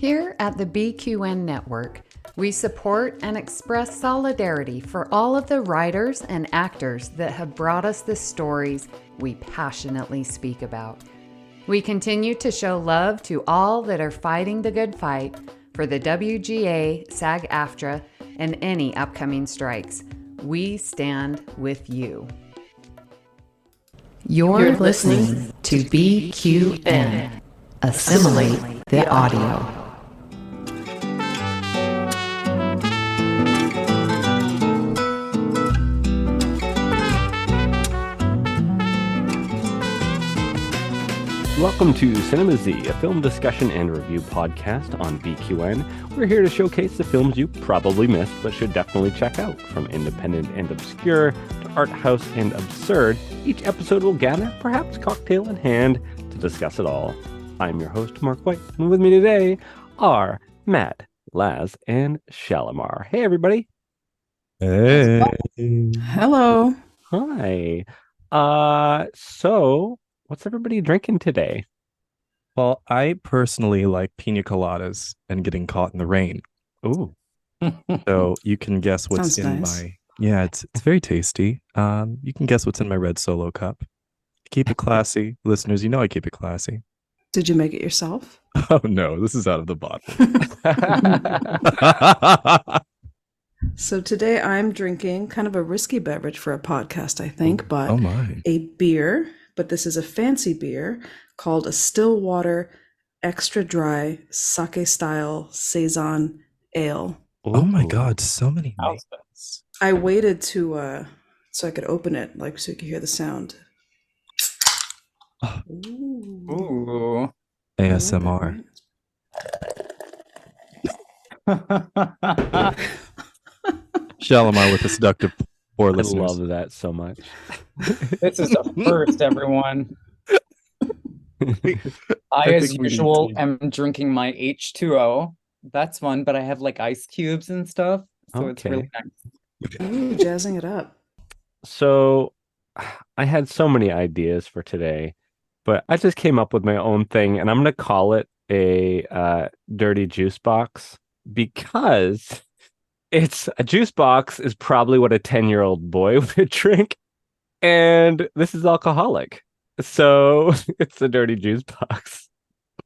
Here at the BQN Network, we support and express solidarity for all of the writers and actors that have brought us the stories we passionately speak about. We continue to show love to all that are fighting the good fight for the WGA, SAG-AFTRA, and any upcoming strikes. We stand with you. You're listening to BQN. Assimilate the audio. Welcome to Cinema Z, a film discussion and review podcast on BQN. We're here to showcase the films you probably missed but should definitely check out. From independent and obscure to art house and absurd, each episode will gather, perhaps cocktail in hand, to discuss it all. I'm your host, Mark White, and with me today are Matt, Laz, and Shalimar. Hey, everybody. Hey. Hello. Hi. So what's everybody drinking today? Well, I personally like pina coladas and getting caught in the rain. Ooh. So you can guess what's Sounds in nice. my... Yeah, it's very tasty. You can guess what's in my red Solo cup. Keep it classy. Listeners, you know I keep it classy. Did you make it yourself? Oh, no, this is out of the bottle. So today I'm drinking kind of a risky beverage for a podcast, I think, but Oh, my. a beer. But this is a fancy beer called a Stillwater Extra Dry Sake Style Saison Ale. Oh, my Ooh. God, so many names. I waited to so I could open it, like so you could hear the sound. Ooh. Ooh. ASMR. Shalimar with a seductive poor I listeners. love that so much. This is a first, everyone. I, as think we need usual, to- am drinking my H2O. That's fun, but I have like ice cubes and stuff, so it's really nice. Ooh, jazzing it up. So I had so many ideas for today, but I just came up with my own thing, and I'm going to call it a dirty juice box because it's a juice box is probably what a 10-year-old boy would drink, and this is alcoholic. So it's a dirty juice box.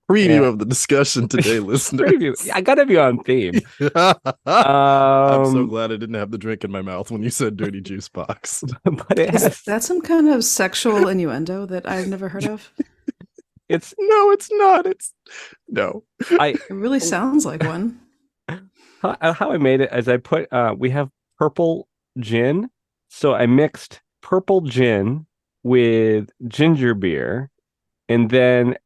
Preview Yeah. of the discussion today, listeners. Preview. I gotta be on theme. I'm so glad I didn't have the drink in my mouth when you said dirty juice box. But it has, Is that some kind of sexual innuendo that I've never heard of? it's No, it's not. No. It really sounds like one. how I made it is I put we have purple gin, so I mixed purple gin with ginger beer, and then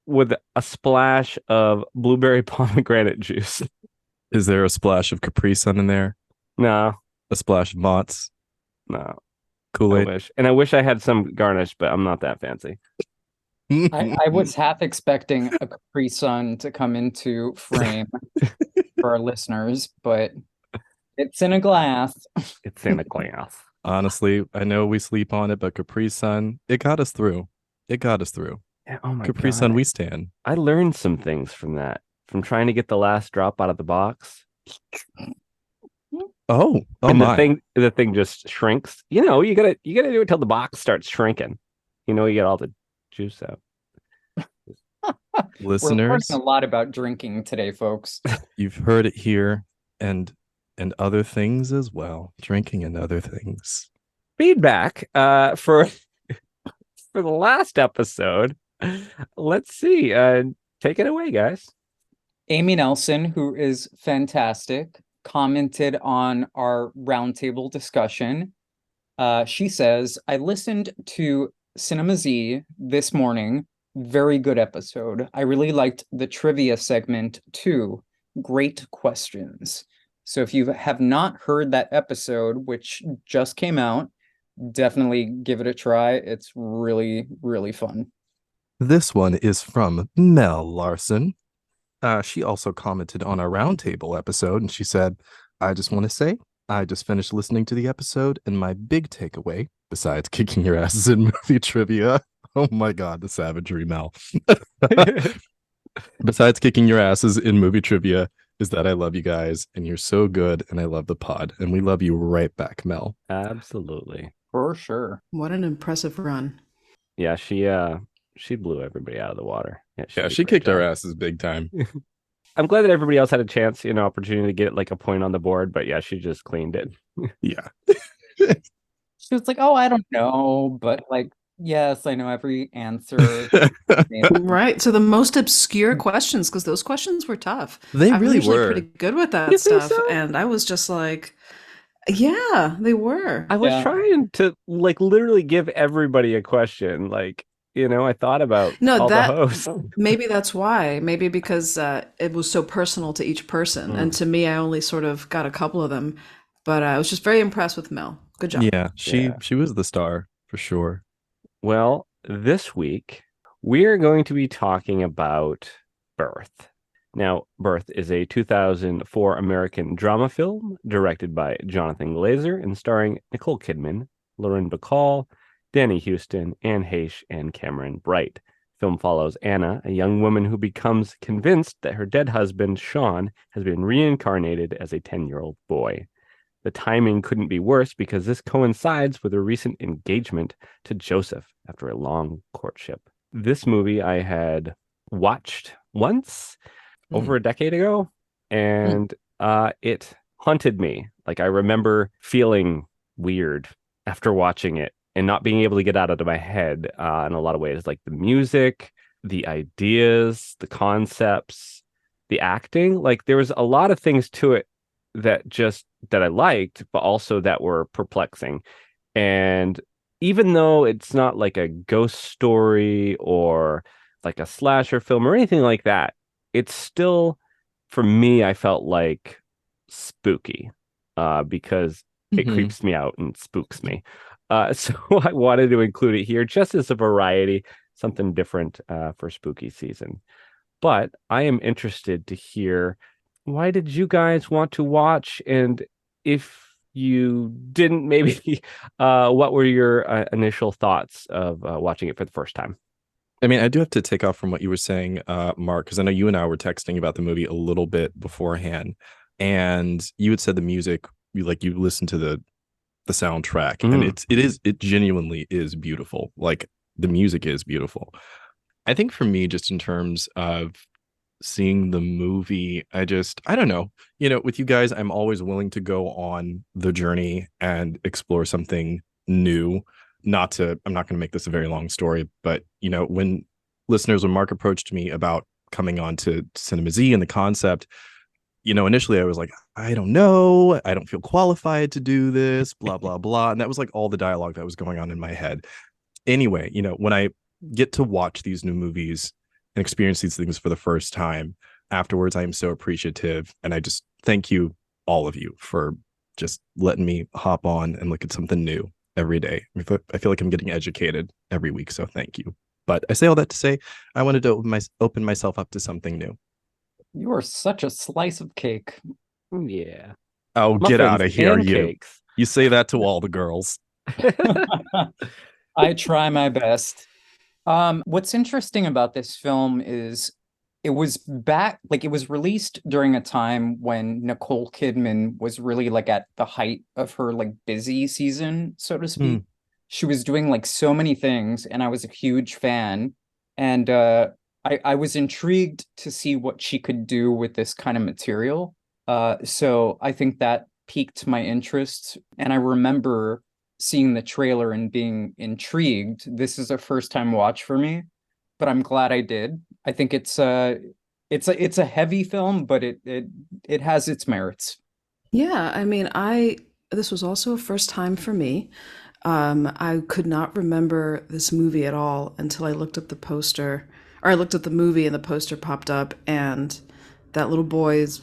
with a splash of blueberry pomegranate juice. Is there a splash of Capri Sun in there? No, A splash of Mott's? no, I Kool-Aid? wish, and I wish I had some garnish, but I'm not that fancy. I was half expecting a Capri Sun to come into frame for our listeners, but it's in a glass. It's in a glass. Honestly, I know we sleep on it, but Capri Sun, it got us through. Yeah, oh my Capri God. Sun, we stand. I learned some things from that, from trying to get the last drop out of the box. Oh And my. the thing just shrinks. You know, you gotta do it till the box starts shrinking. You know, you get all the juice out. We're Listeners, learning a lot about drinking today, folks. you've heard it here and other things as well. Drinking and other things. Feedback for for the last episode. Let's see. Take it away, guys. Amy Nelson, who is fantastic, commented on our roundtable discussion. She says, I listened to Cinema Z this morning. Very good episode. I really liked the trivia segment too. Great questions. So if you have not heard that episode, which just came out, definitely give it a try. It's really, really fun. This one is from Mel Larson. She also commented on our roundtable episode, and she said, I just want to say, I just finished listening to the episode, and my big takeaway, besides kicking your asses in movie trivia, oh my God, the savagery, Mel, Besides kicking your asses in movie trivia, is that I love you guys and you're so good and I love the pod. And we love you right back, Mel. Absolutely. For sure. What an impressive run. Yeah, she blew everybody out of the water. Yeah, Yeah, did a she great kicked our job. asses big time. I'm glad that everybody else had a chance, opportunity to get like a point on the board, but yeah, she just cleaned it. Yeah. She was like, oh, I don't know, but like, yes, I know every answer. Right. So the most obscure questions, because those questions were tough. They I'm really usually were. pretty good with that You think stuff. so? And I was just like, yeah, they were. I was Yeah. trying to like literally give everybody a question. Like, I thought about No, all the that hosts. maybe that's why. Maybe because it was so personal to each person. And to me, I only sort of got a couple of them. But I was just very impressed with Mel. Good job. Yeah, Yeah. she was the star for sure. Well, this week we're going to be talking about Birth. Now, Birth is a 2004 American drama film directed by Jonathan Glazer and starring Nicole Kidman, Lauren Bacall, Danny Houston, Anne Heche, and Cameron Bright. Film follows Anna, a young woman who becomes convinced that her dead husband, Sean, has been reincarnated as a 10-year-old boy. The timing couldn't be worse because this coincides with a recent engagement to Joseph after a long courtship. This movie I had watched once over a decade ago, and it haunted me. Like, I remember feeling weird after watching it and not being able to get out of my head in a lot of ways. Like the music, the ideas, the concepts, the acting. Like, there was a lot of things to it that I liked, but also that were perplexing. And even though it's not like a ghost story or like a slasher film or anything like that, it's still, for me, I felt like spooky because it creeps me out and spooks me. So I wanted to include it here just as a variety, something different for spooky season. But I am interested to hear, why did you guys want to watch? And if you didn't, maybe what were your initial thoughts of watching it for the first time? I mean, I do have to take off from what you were saying, Mark, because I know you and I were texting about the movie a little bit beforehand, and you had said the music, you listen to the soundtrack, and it genuinely is beautiful. Like, the music is beautiful. I think for me, just in terms of seeing the movie, I don't know, with you guys, I'm always willing to go on the journey and explore something new. I'm not going to make this a very long story, but when Mark approached me about coming on to Cinema Z and the concept, initially I was like, I don't know, I don't feel qualified to do this, blah blah blah, and that was like all the dialogue that was going on in my head. Anyway, when I get to watch these new movies and experience these things for the first time, afterwards I am so appreciative, and I just thank you, all of you, for just letting me hop on and look at something new every day. I feel like I'm getting educated every week, so thank you. But I say all that to say I wanted to open myself up to something new. You are such a slice of cake. Yeah. Oh, get Muffins out of here, and you. cakes. You say that to all the girls. I try my best. What's interesting about this film is it was released during a time when Nicole Kidman was really like at the height of her like busy season, so to speak. She was doing like so many things, and I was a huge fan. And I was intrigued to see what she could do with this kind of material. So I think that piqued my interest. And I remember seeing the trailer and being intrigued. This is a first time watch for me, but I'm glad I did. I think it's a heavy film, but it has its merits. Yeah, I mean, this was also a first time for me. I could not remember this movie at all until I looked up the poster, or I looked at the movie and the poster popped up, and that little boy's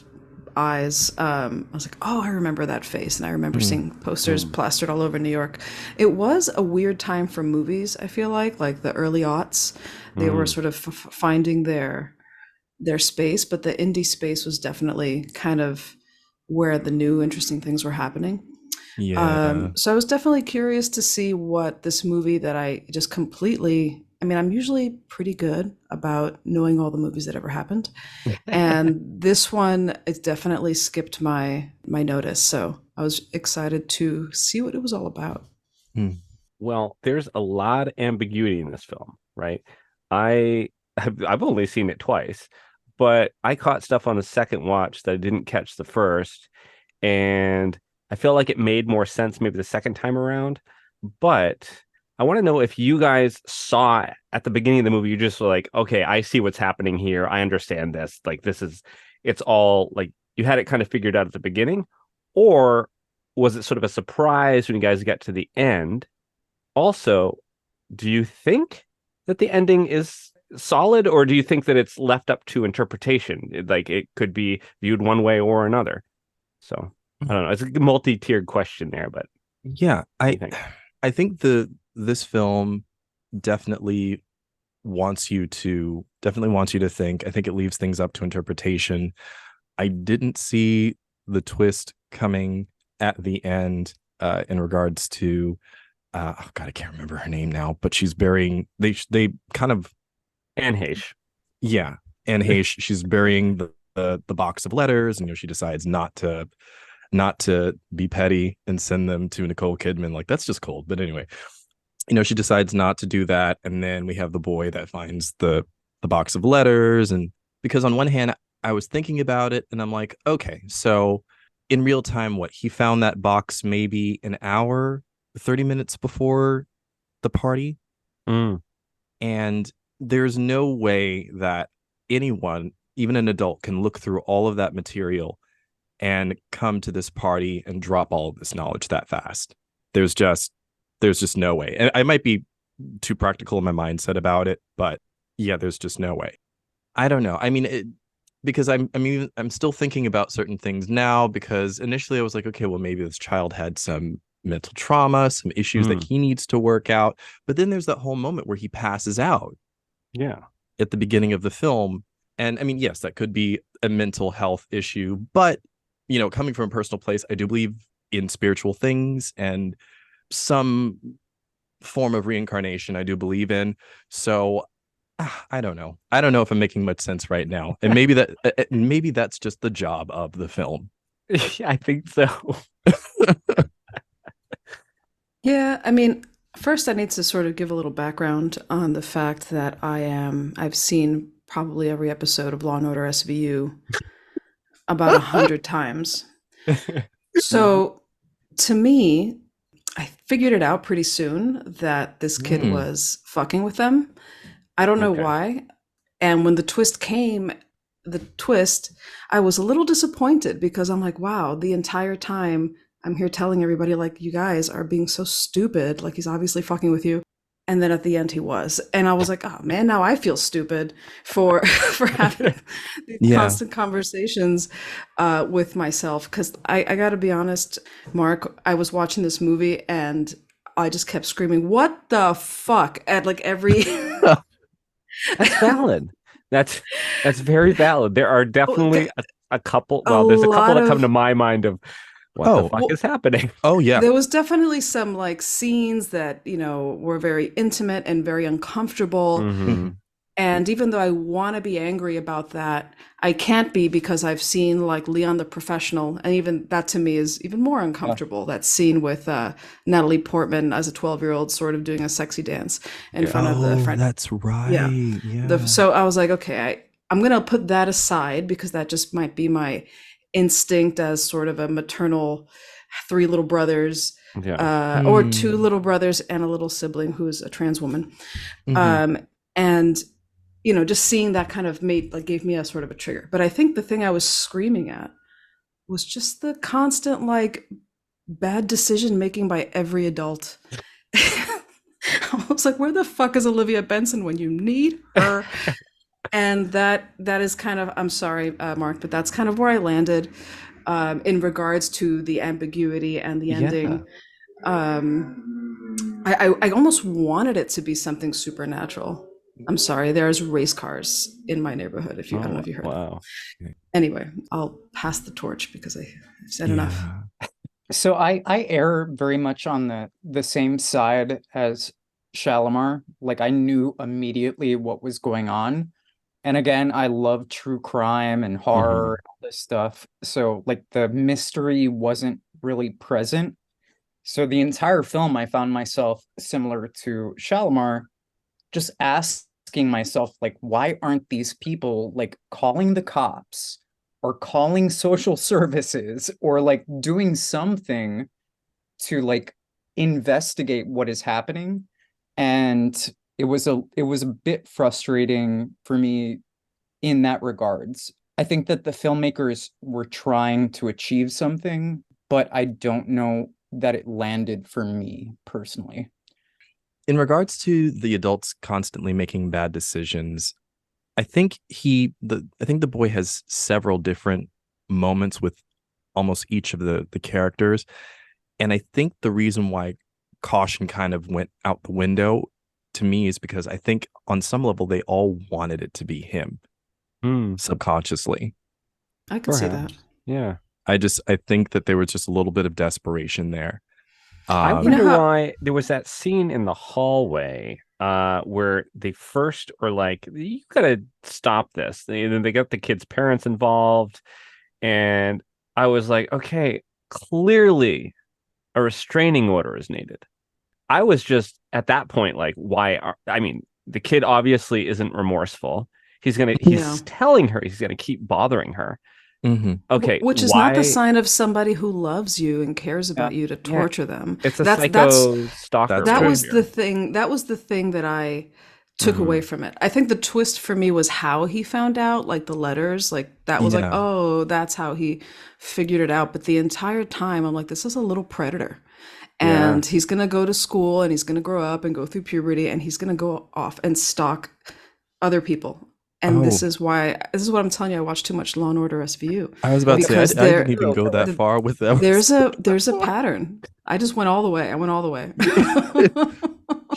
eyes. I was like, oh, I remember that face, and I remember seeing posters plastered all over New York. It was a weird time for movies. I feel like the early aughts, they were sort of finding their space, but the indie space was definitely kind of where the new interesting things were happening. Yeah. So I was definitely curious to see what this movie that I just completely I mean, I'm usually pretty good about knowing all the movies that ever happened. And this one, it definitely skipped my notice. So I was excited to see what it was all about. Well, there's a lot of ambiguity in this film, right? I've only seen it twice, but I caught stuff on the second watch that I didn't catch the first, and I feel like it made more sense maybe the second time around. But I want to know if you guys saw at the beginning of the movie, you just were like, okay, I see what's happening here. I understand this. Like, it's all like you had it kind of figured out at the beginning, or was it sort of a surprise when you guys got to the end? Also, do you think that the ending is solid, or do you think that it's left up to interpretation? Like it could be viewed one way or another. So I don't know. It's a multi-tiered question there, but yeah, I think this film definitely wants you to think. I think it leaves things up to interpretation. I didn't see the twist coming at the end in regards to oh God, I can't remember her name now, but she's burying they kind of Anne Heche. Yeah, Anne Heche, she's burying the box of letters, and she decides not to be petty and send them to Nicole Kidman. Like, that's just cold. But anyway, she decides not to do that, and then we have the boy that finds the box of letters. And because on one hand I was thinking about it, and I'm like, okay, so in real time, what, he found that box maybe an hour, 30 minutes before the party. And there's no way that anyone, even an adult, can look through all of that material and come to this party and drop all of this knowledge that fast. There's just no way. And I might be too practical in my mindset about it, but yeah, there's just no way. I don't know. I mean, because I'm still thinking about certain things now, because initially I was like, okay, well, maybe this child had some mental trauma, some issues that he needs to work out. But then there's that whole moment where he passes out. Yeah. At the beginning of the film. And I mean, yes, that could be a mental health issue, but coming from a personal place, I do believe in spiritual things, and some form of reincarnation I do believe in. So I don't know. I don't know if I'm making much sense right now. And maybe that's just the job of the film. I think so. Yeah, I mean, first I need to sort of give a little background on the fact that I've seen probably every episode of Law and Order SVU about 100 times. So to me, I figured it out pretty soon that this kid was fucking with them. I don't know why. And when the twist came, I was a little disappointed, because I'm like, wow, the entire time I'm here telling everybody, like, you guys are being so stupid. Like, he's obviously fucking with you. And then at the end he was. And I was like, oh man, now I feel stupid for having these constant conversations with myself. Because I got to be honest, Mark, I was watching this movie and I just kept screaming, what the fuck? At like every... That's valid. That's very valid. There are definitely a couple. Well, there's a couple that come to my mind of what the fuck is happening. Oh yeah, there was definitely some like scenes that were very intimate and very uncomfortable. And even though I want to be angry about that, I can't be, because I've seen like Leon the Professional, and even that to me is even more uncomfortable. That scene with Natalie Portman as a 12-year-old sort of doing a sexy dance in front of the friend. That's right. Yeah. So I was like, okay, I'm going to put that aside, because that just might be my instinct as sort of a maternal 3 little brothers, or 2 little brothers and a little sibling who is a trans woman. And just seeing that kind of gave me a sort of a trigger. But I think the thing I was screaming at was just the constant like bad decision making by every adult. I was like, where the fuck is Olivia Benson when you need her? And that is kind of, I'm sorry, Mark, but that's kind of where I landed in regards to the ambiguity and the ending. I almost wanted it to be something supernatural. I'm sorry, there's race cars in my neighborhood. I don't know if you heard. Wow. Anyway, I'll pass the torch because I've said enough. So I err very much on the same side as Shalimar. Like, I knew immediately what was going on. And again, I love true crime and horror and all this stuff. So like the mystery wasn't really present. So the entire film, I found myself similar to Shalimar, just asking myself, like, why aren't these people like calling the cops or calling social services or like doing something to like investigate what is happening? And it was a bit frustrating for me in that regards. I think that the filmmakers were trying to achieve something, but I don't know that it landed for me personally. In regards to the adults constantly making bad decisions, I think the boy has several different moments with almost each of the characters. And I think the reason why caution kind of went out the window to me is because I think on some level they all wanted it to be him subconsciously. I could see that. Yeah. I think that there was just a little bit of desperation there. I wonder why there was that scene in the hallway where they first were like, you gotta stop this. They got the kid's parents involved. And I was like, okay, clearly a restraining order is needed. I was just at that point like, the kid obviously isn't remorseful. He's telling her he's gonna keep bothering her. Mm-hmm. Okay, which is not the sign of somebody who loves you and cares about you to torture them. It's a psycho stalker. That was the thing. That was the thing that I took away from it. I think the twist for me was how he found out, like the letters, like that was like, oh, that's how he figured it out. But the entire time I'm like, this is a little predator. And he's going to go to school and he's going to grow up and go through puberty and he's going to go off and stalk other people. And this is what I'm telling you. I watched too much Law and Order SVU. I was about to say, I didn't even go that far with them. There's a pattern. I just went all the way. I went all the way.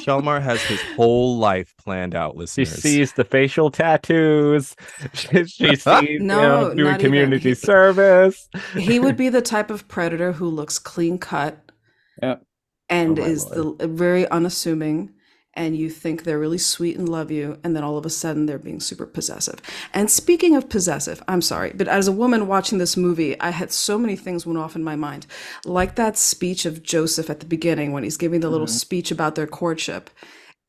Shalimar has his whole life planned out, listeners. She sees the facial tattoos. She sees doing community service. He would be the type of predator who looks clean cut and is very unassuming. And you think they're really sweet and love you, and then all of a sudden they're being super possessive. And speaking of possessive, I'm sorry, but as a woman watching this movie, I had so many things went off in my mind. Like that speech of Joseph at the beginning when he's giving the little speech about their courtship.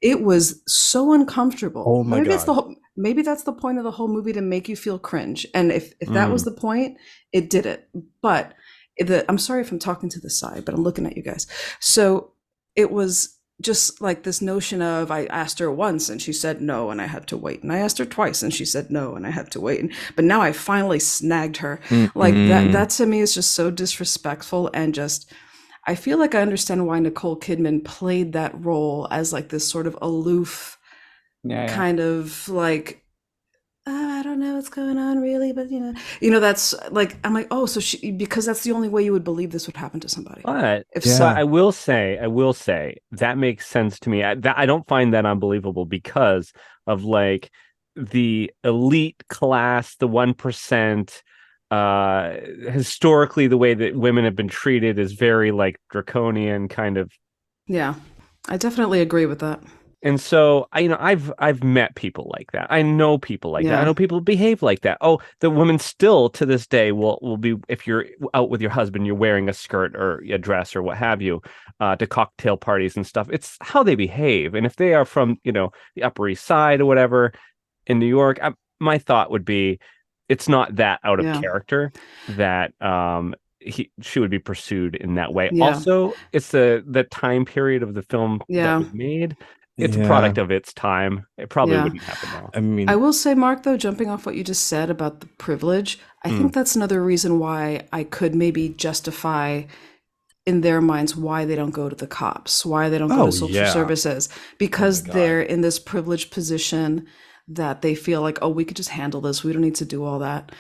It was so uncomfortable. Oh my God. Maybe that's the point of the whole movie, to make you feel cringe. And if that was the point, it did it. But I'm sorry if I'm talking to the side, but I'm looking at you guys. So it was just like this notion of, I asked her once and she said no and I had to wait, and I asked her twice and she said no and I had to wait, but now I finally snagged her. Like that to me is just so disrespectful. And just, I feel like I understand why Nicole Kidman played that role as like this sort of aloof kind of like, I don't know what's going on really, but that's like, I'm like, oh, so because that's the only way you would believe this would happen to somebody. But I will say that makes sense to me. I don't find that unbelievable because of like the elite class, the 1%. Historically, the way that women have been treated is very like draconian kind of. Yeah, I definitely agree with that. And so I've met people like that. I know people like that. I know people behave like that. Oh, the women still to this day will be, if you're out with your husband, you're wearing a skirt or a dress or what have you, to cocktail parties and stuff. It's how they behave. And if they are from, the Upper East Side or whatever in New York, my thought would be it's not that out of character that she would be pursued in that way. Also, it's the time period of the film that was made. It's a product of its time. It probably wouldn't happen now. I mean, I will say, Mark, though, jumping off what you just said about the privilege, I think that's another reason why I could maybe justify in their minds why they don't go to the cops, why they don't go to social services, because they're in this privileged position that they feel like, oh, we could just handle this. We don't need to do all that.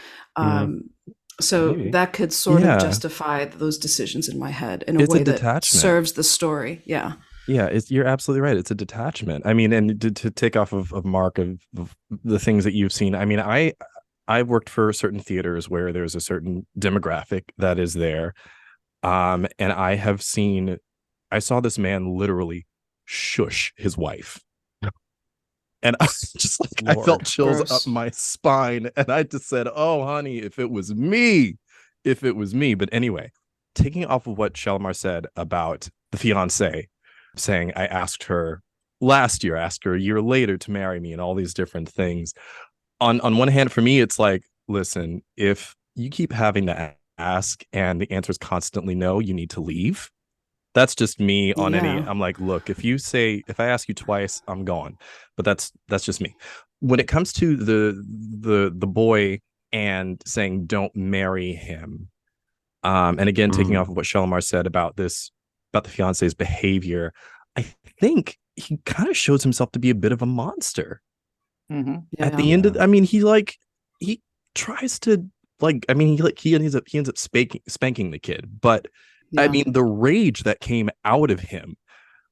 So that could sort of justify those decisions in my head in a way that serves the story. Yeah. Yeah, you're absolutely right. It's a detachment. I mean, and to take off of Mark of the things that you've seen. I mean, I worked for certain theaters where there's a certain demographic that is there, and I saw this man literally shush his wife. And I was just like, I Lord. felt chills Gross. up my spine. And I just said, oh, honey, if it was me. But anyway, taking off of what Shalimar said about the fiance, saying I asked her last year, asked her a year later to marry me and all these different things. On one hand, for me, it's like, listen, if you keep having to ask and the answer is constantly no, you need to leave. That's just me on any. Yeah. I'm like, look, if I ask you twice, I'm gone. But that's just me. When it comes to the boy and saying don't marry him, and again taking off of what Shalimar said about the fiance's behavior, I think he kind of shows himself to be a bit of a monster. Mm-hmm. At the end of, I mean, he tries to he ends up spanking the kid, but I mean, the rage that came out of him,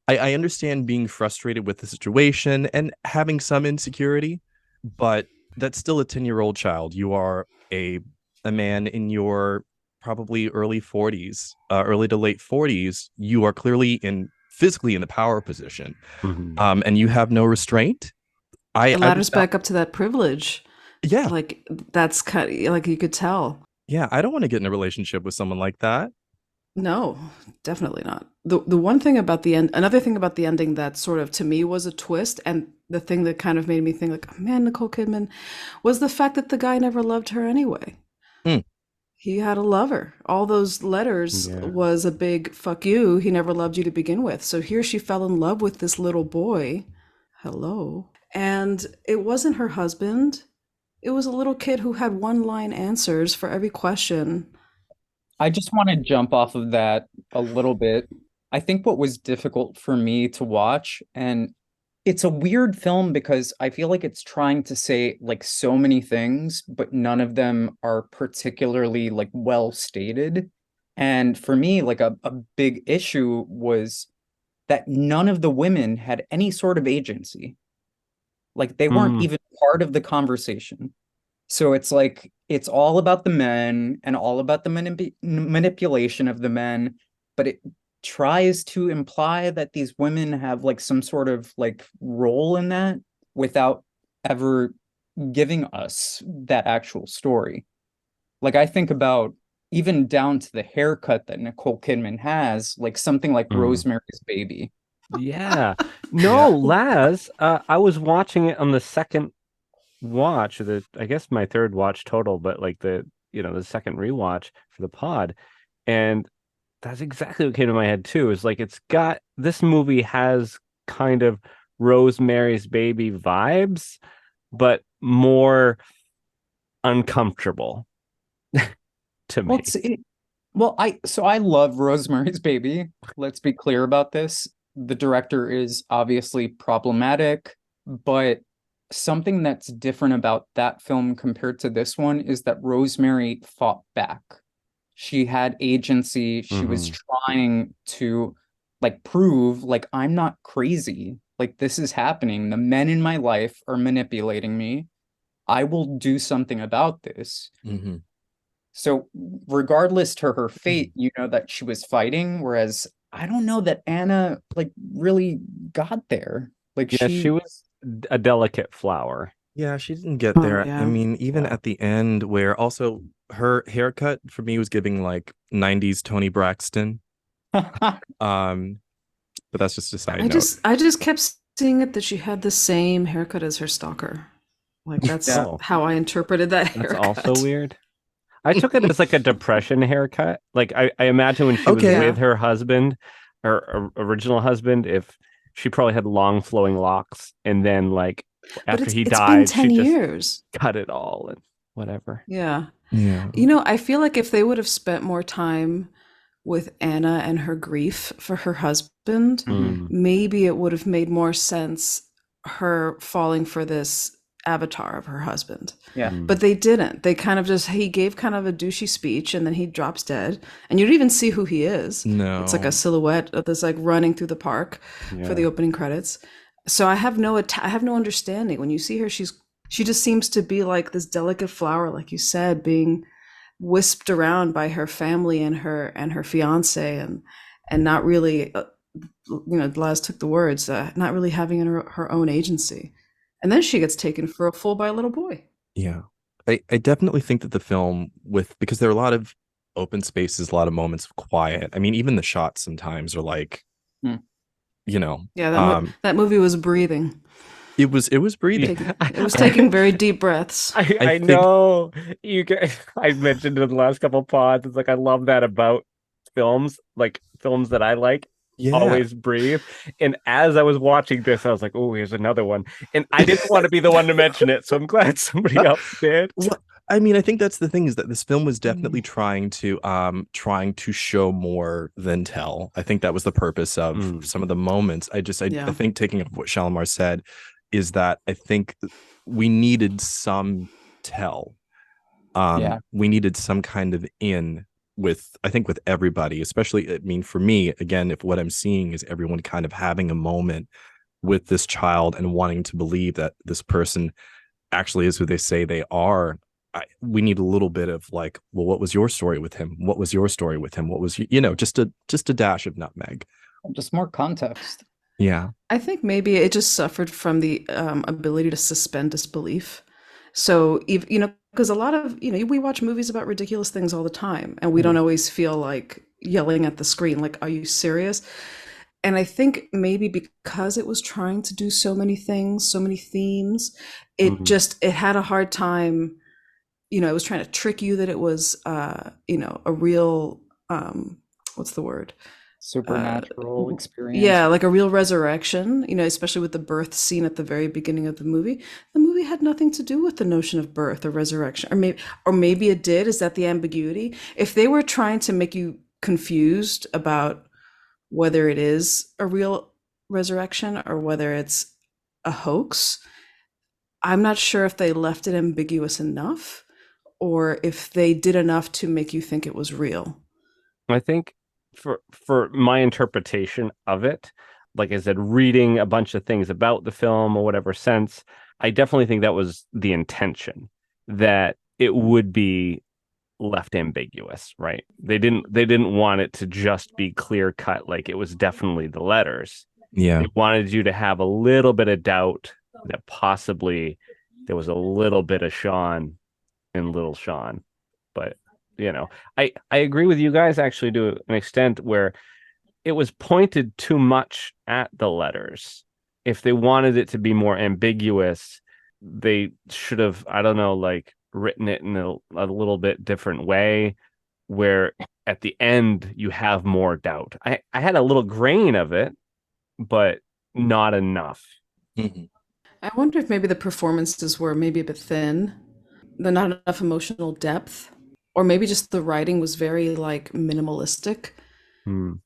I understand being frustrated with the situation and having some insecurity, but that's still a 10-year-old child. You are a man in your probably early 40s, early to late 40s. You are clearly physically in the power position, and you have no restraint. It ladders back up to that privilege. Yeah. Like, that's kind of, like, you could tell. Yeah, I don't want to get in a relationship with someone like that. No, definitely not. The one thing about the end, another thing about the ending that sort of to me was a twist, and the thing that kind of made me think like, oh, man, Nicole Kidman, was the fact that the guy never loved her anyway. He had a lover. All those letters was a big fuck you. He never loved you to begin with. So here she fell in love with this little boy. Hello. And it wasn't her husband. It was a little kid who had one-line answers for every question. I just want to jump off of that a little bit. I think what was difficult for me to watch, and it's a weird film because I feel like it's trying to say like so many things, but none of them are particularly like well stated. And for me, like a big issue was that none of the women had any sort of agency. Like they weren't even part of the conversation. So it's like, it's all about the men and all about the manipulation of the men, but it tries to imply that these women have like some sort of like role in that without ever giving us that actual story. Like I think about even down to the haircut that Nicole Kidman has, like something like Rosemary's Baby. Yeah. No, Laz, I was watching it on the second watch, I guess my third watch total, but like the second rewatch for the pod. And that's exactly what came to my head too, is like this movie has kind of Rosemary's Baby vibes, but more uncomfortable to me. I love Rosemary's Baby. Let's be clear about this. The director is obviously problematic, but something that's different about that film compared to this one is that Rosemary fought back. She had agency. She was trying to like prove like I'm not crazy. Like this is happening. The men in my life are manipulating me. I will do something about this. So regardless to her fate, you know that she was fighting, whereas I don't know that Anna like really got there. Like she was a delicate flower. Yeah, she didn't get there. I mean, even at the end, where also her haircut for me was giving like 90s Toni Braxton. But that's just a side note. I just kept seeing it that she had the same haircut as her stalker. Like that's how I interpreted that haircut. That's also weird. I took it as like a depression haircut. Like I imagine when she was with her husband, her original husband, if she probably had long flowing locks, and then like after he died, it's been 10 she years. just cut it all and whatever. Yeah. You know, I feel like if they would have spent more time with Anna and her grief for her husband, maybe it would have made more sense her falling for this avatar of her husband. But they didn't. They kind of he gave kind of a douchey speech and then he drops dead and you don't even see who he is. No, it's like a silhouette of this like running through the park for the opening credits. So I have no understanding. When you see her, she just seems to be like this delicate flower, like you said, being whisked around by her family and her fiance and not really Laz took the words, not really having her own agency. And then she gets taken for a fool by a little boy. Yeah. I definitely think that the film because there are a lot of open spaces, a lot of moments of quiet. I mean, even the shots sometimes are like, Yeah, that movie was breathing. It was breathing. It was taking very deep breaths. I know you guys. I mentioned in the last couple of pods. It's like I love that about films, like films that I like. Yeah. Always breathe. And as I was watching this, I was like, "Oh, here's another one." And I didn't want to be the one to mention it, so I'm glad somebody else did. Well, I mean, I think that's the thing, is that this film was definitely trying to show more than tell. I think that was the purpose of some of the moments. I think, taking up what Shalimar said, is that I think we needed some tell. We needed some kind of in with everybody, especially, I mean, for me, again, if what I'm seeing is everyone kind of having a moment with this child and wanting to believe that this person actually is who they say they are. We need a little bit of like, well, what was your story with him? What was your story with him? What was, just a dash of nutmeg. Just more context. Yeah. I think maybe it just suffered from the ability to suspend disbelief. So, because a lot of, we watch movies about ridiculous things all the time, and we don't always feel like yelling at the screen, like, are you serious? And I think maybe because it was trying to do so many things, so many themes, it had a hard time, it was trying to trick you that it was, a real, what's the word? Supernatural experience. Yeah, like a real resurrection, especially with the birth scene at the very beginning of the movie. The movie had nothing to do with the notion of birth or resurrection, or maybe it did. Is that the ambiguity? If they were trying to make you confused about whether it is a real resurrection or whether it's a hoax, I'm not sure if they left it ambiguous enough or if they did enough to make you think it was real. I think for my interpretation of it, like I said, reading a bunch of things about the film or whatever sense, I definitely think that was the intention, that it would be left ambiguous, right? They didn't want it to just be clear cut, like it was definitely the letters. Yeah. They wanted you to have a little bit of doubt that possibly there was a little bit of Sean in Little Sean. But I agree with you guys actually to an extent where it was pointed too much at the letters. If they wanted it to be more ambiguous, they should have, I don't know, like written it in a little bit different way where at the end you have more doubt. I had a little grain of it, but not enough. Mm-hmm. I wonder if maybe the performances were maybe a bit thin, not enough emotional depth. Or maybe just the writing was very like minimalistic.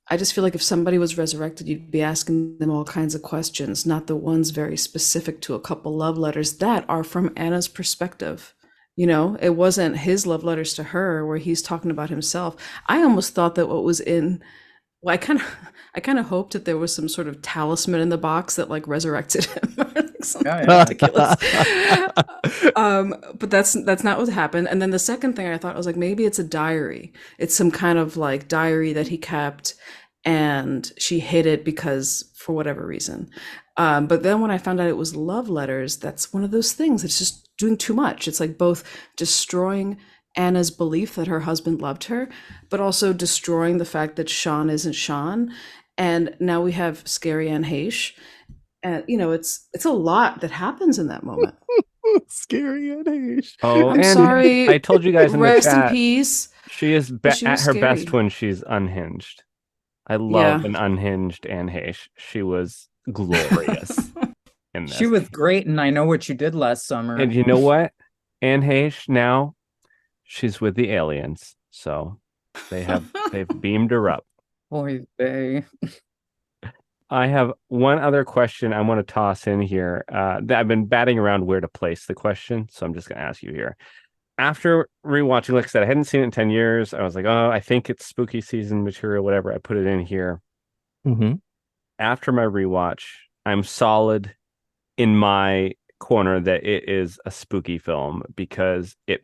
I just feel like if somebody was resurrected, you'd be asking them all kinds of questions, not the ones very specific to a couple love letters that are from Anna's perspective. It wasn't his love letters to her where he's talking about himself. I almost thought that what was in, well, I kind of hoped that there was some sort of talisman in the box that like resurrected him or like something ridiculous. But that's not what happened. And then the second thing I thought, I was like, maybe it's a diary. It's some kind of like diary that he kept and she hid it because for whatever reason. But then when I found out it was love letters, that's one of those things. It's just doing too much. It's like both destroying Anna's belief that her husband loved her, but also destroying the fact that Sean isn't Sean. And now we have scary Anne Heche. And it's a lot that happens in that moment. Scary Anne Heche. Oh, I'm and sorry. I told you guys in the Rest chat, in peace. she is at her best when she's unhinged. I love an unhinged Anne Heche. She was glorious in this. She was great, and I Know What You Did Last Summer. And you know what? Anne Heche now, she's with the aliens, so they've beamed her up. Boy, they. I have one other question I want to toss in here. I've been batting around where to place the question, so I'm just going to ask you here. After rewatching, like I said, I hadn't seen it in 10 years. I was like, oh, I think it's spooky season material, whatever. I put it in here. Mm-hmm. After my rewatch, I'm solid in my corner that it is a spooky film because it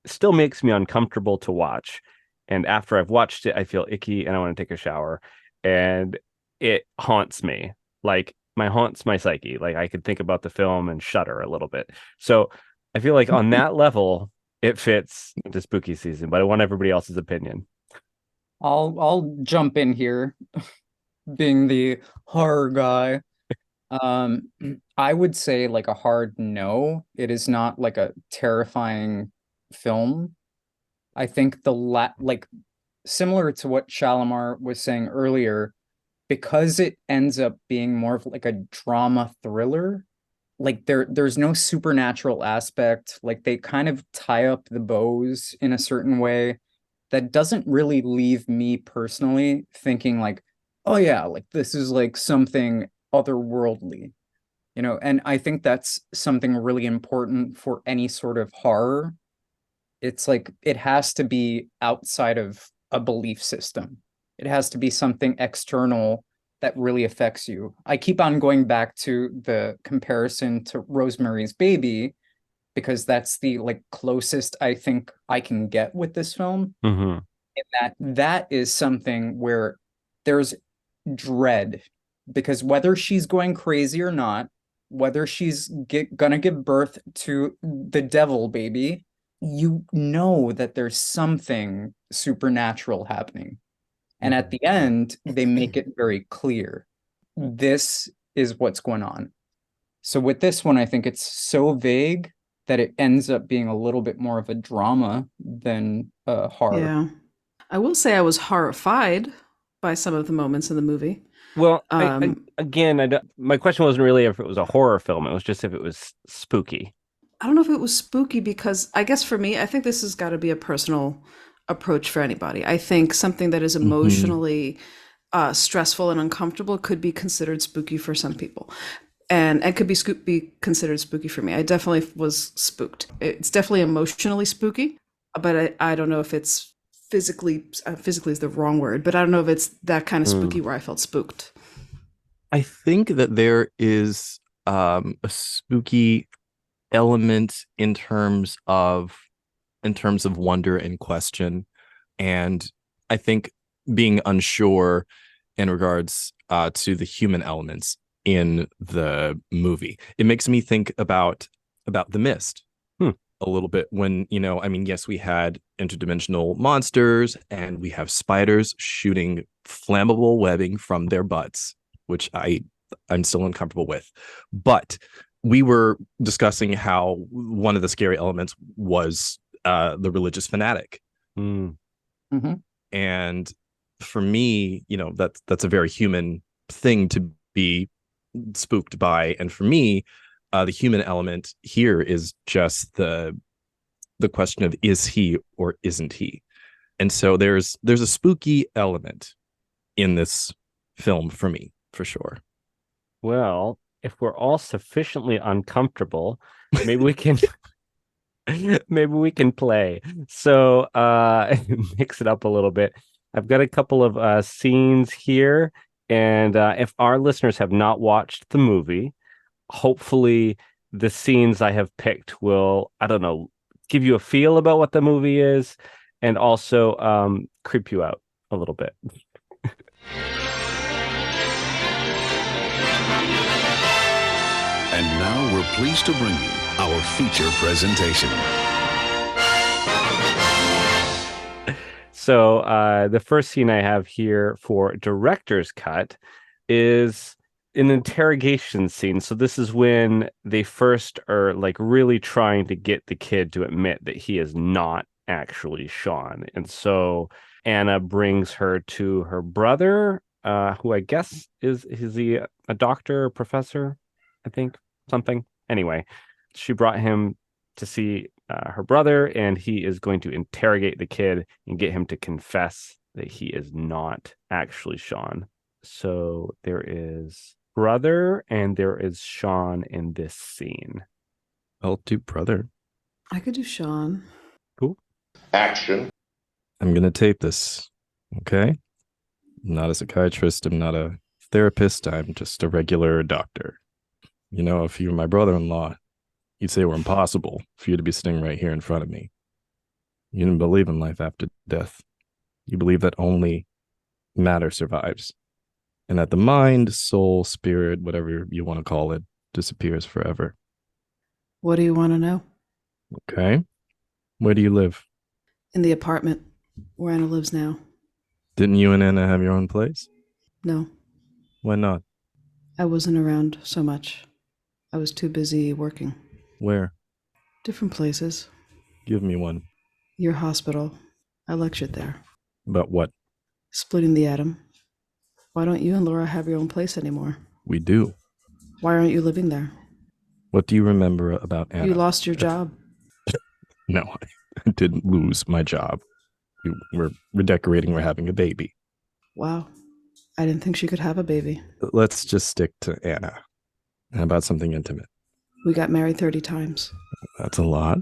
still makes me uncomfortable to watch. And after I've watched it, I feel icky and I want to take a shower. And it haunts me. Like haunts my psyche. Like I could think about the film and shudder a little bit. So I feel like on that level, it fits the spooky season, but I want everybody else's opinion. I'll jump in here, being the horror guy. I would say like a hard no. It is not like a terrifying film. I think like similar to what Shalimar was saying earlier, because it ends up being more of like a drama thriller, like there's no supernatural aspect. Like they kind of tie up the bows in a certain way that doesn't really leave me personally thinking like, oh yeah, like this is like something otherworldly, and I think that's something really important for any sort of horror. It's like it has to be outside of a belief system. It has to be something external that really affects you. I keep on going back to the comparison to Rosemary's Baby because that's the like closest I think I can get with this film. Mm-hmm. In that is something where there's dread, because whether she's going crazy or not, whether she's gonna give birth to the devil baby, you know that there's something supernatural happening. And at the end, they make it very clear. This is what's going on. So with this one, I think it's so vague that it ends up being a little bit more of a drama than a horror. Yeah. I will say I was horrified by some of the moments in the movie. Well, my question wasn't really if it was a horror film. It was just if it was spooky. I don't know if it was spooky because I guess for me, I think this has got to be a personal approach for anybody. I think something that is emotionally stressful and uncomfortable could be considered spooky for some people. And it could be considered spooky for me. I definitely was spooked. It's definitely emotionally spooky, but I don't know if it's physically is the wrong word, but I don't know if it's that kind of spooky where I felt spooked. I think that there is a spooky element in terms of wonder and question, and I think being unsure in regards to the human elements in the movie. It makes me think about The Mist a little bit when, yes, we had interdimensional monsters and we have spiders shooting flammable webbing from their butts, which I'm still uncomfortable with. But we were discussing how one of the scary elements was the religious fanatic. Mm-hmm. And for me, that's a very human thing to be spooked by. And for me, the human element here is just the question of is he or isn't he? And so there's a spooky element in this film for me, for sure. Well, if we're all sufficiently uncomfortable, maybe we can play. So mix it up a little bit. I've got a couple of scenes here, and if our listeners have not watched the movie, hopefully the scenes I have picked will, I don't know, give you a feel about what the movie is, and also creep you out a little bit. And now we're pleased to bring you our feature presentation. So the first scene I have here for director's cut is an interrogation scene. So this is when they first are like really trying to get the kid to admit that he is not actually Sean. And so Anna brings her to her brother, who I guess is he a doctor or professor, I think, something. Anyway, she brought him to see her brother, and he is going to interrogate the kid and get him to confess that he is not actually Sean. So there is brother and there is Sean in this scene. I'll do brother. I could do Sean. Cool. Action. I'm going to tape this. Okay. I'm not a psychiatrist. I'm not a therapist. I'm just a regular doctor. If you were my brother-in-law, you'd say it were impossible for you to be sitting right here in front of me. You didn't believe in life after death. You believe that only matter survives. and that the mind, soul, spirit, whatever you want to call it, disappears forever. What do you want to know? Okay. Where do you live? In the apartment where Anna lives now. Didn't you and Anna have your own place? No, Why not? I wasn't around so much. I was too busy working. Where? Different places. Give me one. Your hospital. I lectured there. About what? Splitting the atom. Why don't you and Laura have your own place anymore? We do. Why aren't you living there? What do you remember about Anna? You lost your job. No, I didn't lose my job. We're redecorating. We're having a baby. Wow. I didn't think she could have a baby. Let's just stick to Anna. How about something intimate? We got married 30 times. That's a lot.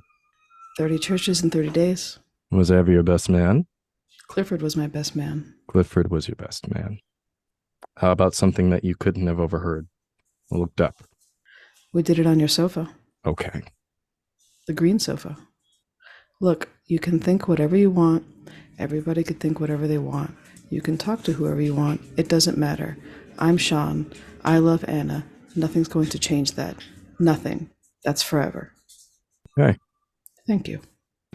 30 churches in 30 days. Was I ever your best man? Clifford was my best man. Clifford was your best man. How about something that you couldn't have overheard or looked up? We did it on your sofa. Okay. The green sofa. Look, you can think whatever you want. Everybody could think whatever they want. You can talk to whoever you want. It doesn't matter. I'm Sean. I love Anna. Nothing's going to change that. Nothing. That's forever. Okay. Thank you.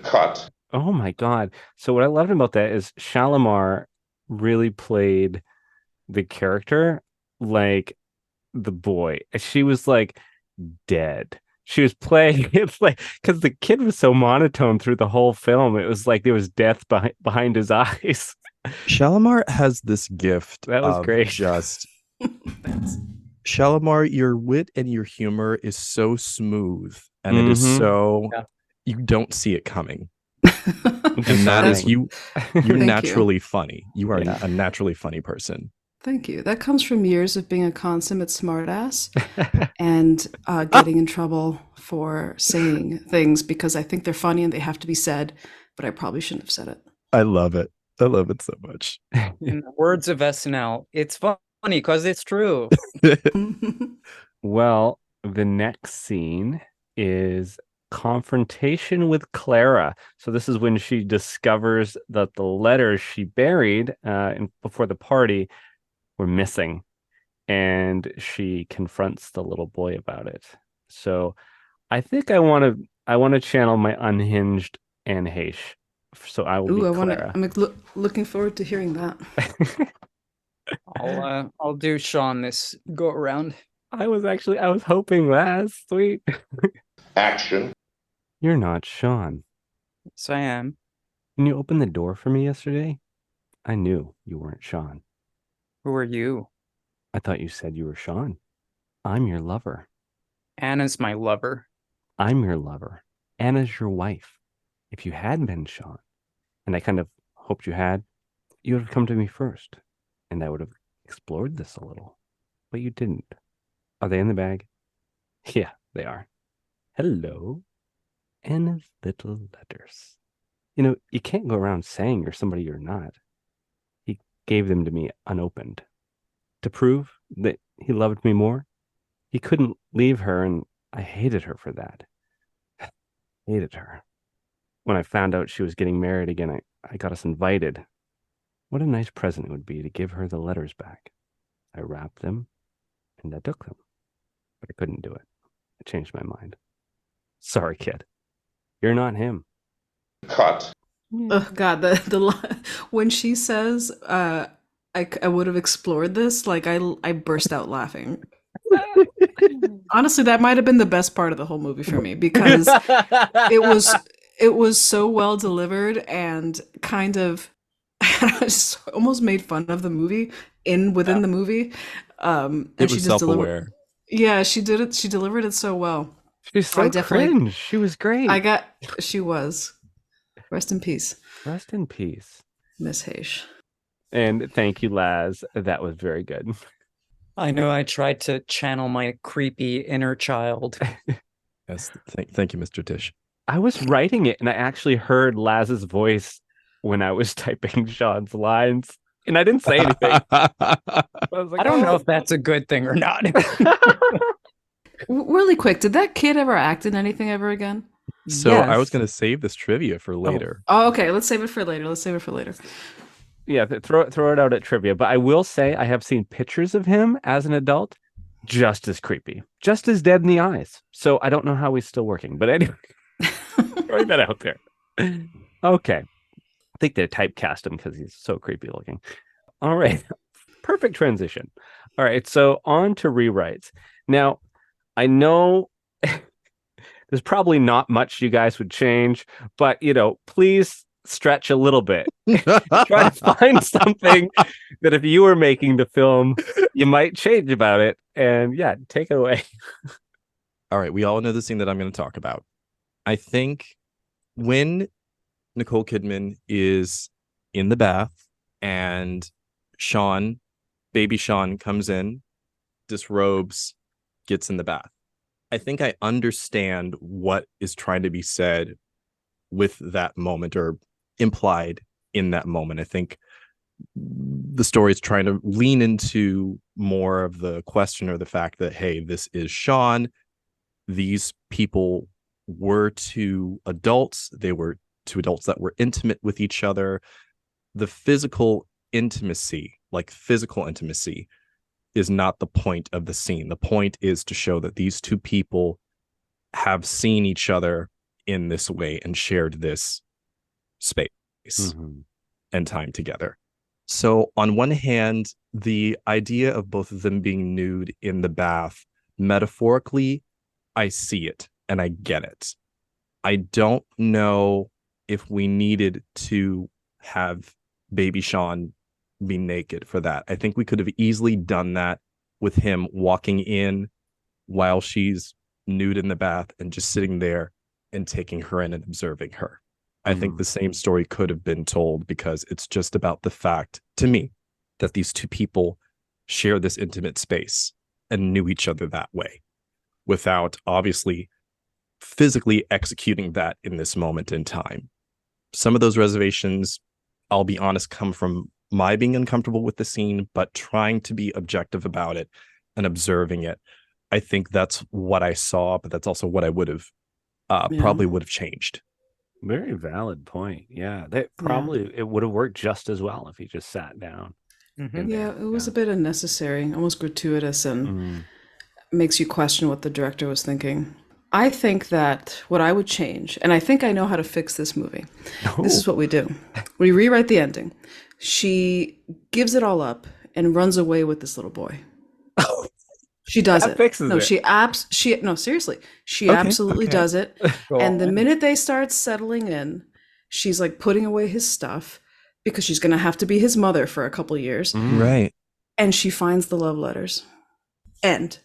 Cut. Oh my God. So what I loved about that is Shalimar really played the character like the boy. She was like dead. She was playing, it's like, because the kid was so monotone through the whole film. It was like there was death behind his eyes. Shalimar has this gift. That was great. Just Shalimar, your wit and your humor is so smooth, and it is so you don't see it coming. And that is you're naturally funny. You are a naturally funny person. Thank you. That comes from years of being a consummate smartass and getting in trouble for saying things because I think they're funny and they have to be said, but I probably shouldn't have said it. I love it. I love it so much. In the words of SNL, it's funny because it's true. Well, the next scene is confrontation with Clara. So this is when she discovers that the letters she buried before the party were missing, and she confronts the little boy about it. So I think I want to channel my unhinged Anne Heche. So I will be Clara. I'm looking forward to hearing that. I'll do Sean this go around. I was hoping Laz. Sweet. Action. You're not Sean. Yes, I am. When you opened the door for me yesterday, I knew you weren't Sean. Who are you? I thought you said you were Sean. I'm your lover. Anna's my lover. I'm your lover. Anna's your wife. If you had been Sean, and I kind of hoped you had, you would have come to me first, and I would have explored this a little. But you didn't. Are they in the bag? Yeah, they are. Hello. Anna's little letters. You know, you can't go around saying you're somebody you're not. He gave them to me unopened. To prove that he loved me more, he couldn't leave her, and I hated her for that. Hated her. When I found out she was getting married again, I got us invited. What a nice present it would be to give her the letters back. I wrapped them, and I took them. But I couldn't do it. I changed my mind. Sorry, kid. You're not him. Cut. Oh God, when she says, "I would have explored this," like I burst out laughing. Honestly, that might have been the best part of the whole movie for me because it was so well delivered and kind of just almost made fun of the movie within the movie. And it was she just self-aware. Yeah, she did it. She delivered it so well. She's so cringe. She was great. She was. Rest in peace. Rest in peace, Miss Heche. And thank you, Laz. That was very good. I know I tried to channel my creepy inner child. Yes, thank you, Mr. Tish. I was writing it, and I actually heard Laz's voice when I was typing Sean's lines, and I didn't say anything. I don't know if that's a good thing or not. Really quick, did that kid ever act in anything ever again? So yes. I was going to save this trivia for later. Oh, okay. Let's save it for later. Yeah, throw it out at trivia. But I will say I have seen pictures of him as an adult, just as creepy, just as dead in the eyes. So I don't know how he's still working. But anyway, throwing that out there. Okay. I think they typecast him because he's so creepy looking. All right. Perfect transition. All right. So on to rewrites. Now, I know there's probably not much you guys would change, but, please stretch a little bit. Try to find something that if you were making the film, you might change about it. And yeah, take it away. All right. We all know the scene that I'm going to talk about. I think when Nicole Kidman is in the bath and baby Sean comes in, disrobes, gets in the bath. I think I understand what is trying to be said with that moment or implied in that moment. I think the story is trying to lean into more of the question or the fact that, hey, this is Sean. These people were two adults. They were two adults that were intimate with each other. The physical intimacy, is not the point of the scene. The point is to show that these two people have seen each other in this way and shared this space and time together. So on one hand, the idea of both of them being nude in the bath, metaphorically, I see it and I get it. I don't know if we needed to have baby Sean be naked for that. I think we could have easily done that with him walking in while she's nude in the bath and just sitting there and taking her in and observing her. I think the same story could have been told because it's just about the fact, to me, that these two people share this intimate space and knew each other that way without obviously physically executing that in this moment in time. Some of those reservations, I'll be honest, come from my being uncomfortable with the scene, but trying to be objective about it and observing it. I think that's what I saw, but that's also what I would have probably would have changed. Very valid point. Yeah, it would have worked just as well if he just sat down. Yeah, it was a bit unnecessary, almost gratuitous, and makes you question what the director was thinking. I think that what I would change, and I think I know how to fix this movie. This is what we do. We rewrite the ending. She gives it all up and runs away with this little boy. She does it. Fixes it. Seriously. She absolutely does it. And the minute they start settling in, she's like putting away his stuff because she's going to have to be his mother for a couple years. Right. And she finds the love letters. End.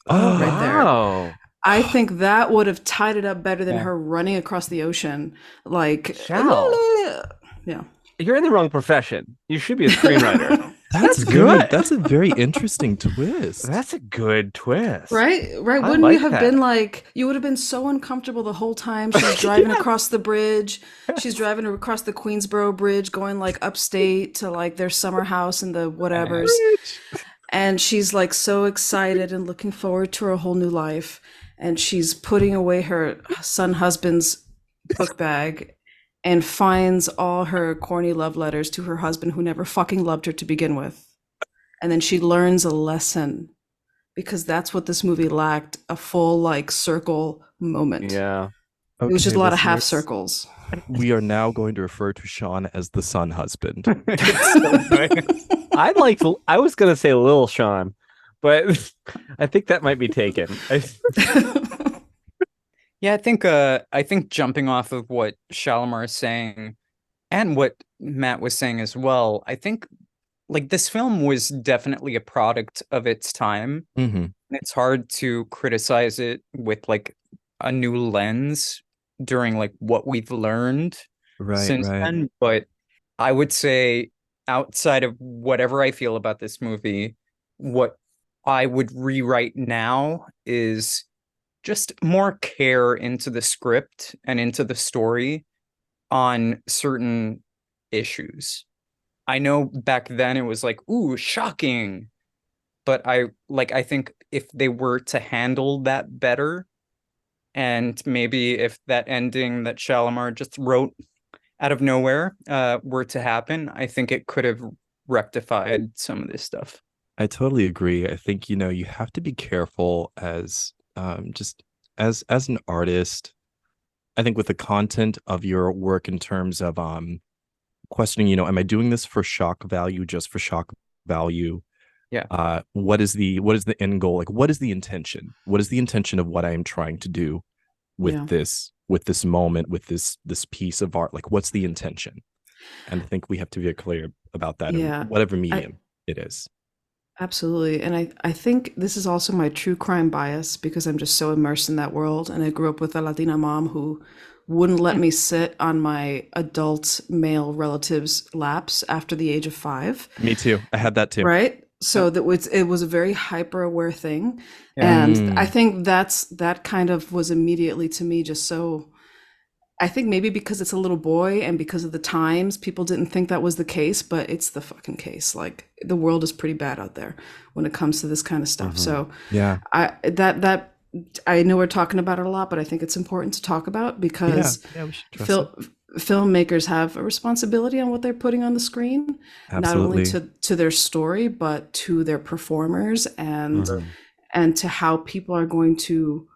Oh, right there. Wow. I think that would have tied it up better than her running across the ocean. Like, yeah. You're in the wrong profession. You should be a screenwriter. That's good. That's a very interesting twist. That's a good twist. Right? Wouldn't you have been like, you would have been so uncomfortable the whole time she's driving across the bridge. She's driving across the Queensboro Bridge, going like upstate to like their summer house in the whatevers. And she's like so excited and looking forward to her whole new life. And she's putting away her husband's book bag and finds all her corny love letters to her husband who never fucking loved her to begin with. And then she learns a lesson because that's what this movie lacked, a full like circle moment. Yeah. It was just a lot of half circles. We are now going to refer to Sean as the son husband. I was going to say Lil Sean, but I think that might be taken. Yeah, I think jumping off of what Shalimar is saying and what Matt was saying as well, I think like this film was definitely a product of its time. It's hard to criticize it with like a new lens during like what we've learned since then. But I would say outside of whatever I feel about this movie, what I would rewrite now is just more care into the script and into the story on certain issues. I know back then it was like, ooh, shocking. But I think if they were to handle that better, and maybe if that ending that Shalimar just wrote out of nowhere were to happen, I think it could have rectified some of this stuff. I totally agree. I think, you have to be careful as just as an artist. I think with the content of your work in terms of questioning, am I doing this for shock value, just for shock value? Yeah. What is the end goal? Like, what is the intention? What is the intention of what I am trying to do with this moment, with this piece of art? Like, what's the intention? And I think we have to be clear about that in whatever medium it is. Absolutely. And I think this is also my true crime bias because I'm just so immersed in that world. And I grew up with a Latina mom who wouldn't let me sit on my adult male relatives' laps after the age of 5. Me too. I had that too. Right? So it was a very hyper aware thing. And I think that kind of was immediately to me just so, I think maybe because it's a little boy and because of the times, people didn't think that was the case, but it's the fucking case. Like, the world is pretty bad out there when it comes to this kind of stuff. So I know we're talking about it a lot, but I think it's important to talk about because we should trust it. Filmmakers have a responsibility on what they're putting on the screen, Absolutely. not only to their story, but to their performers and to how people are going to,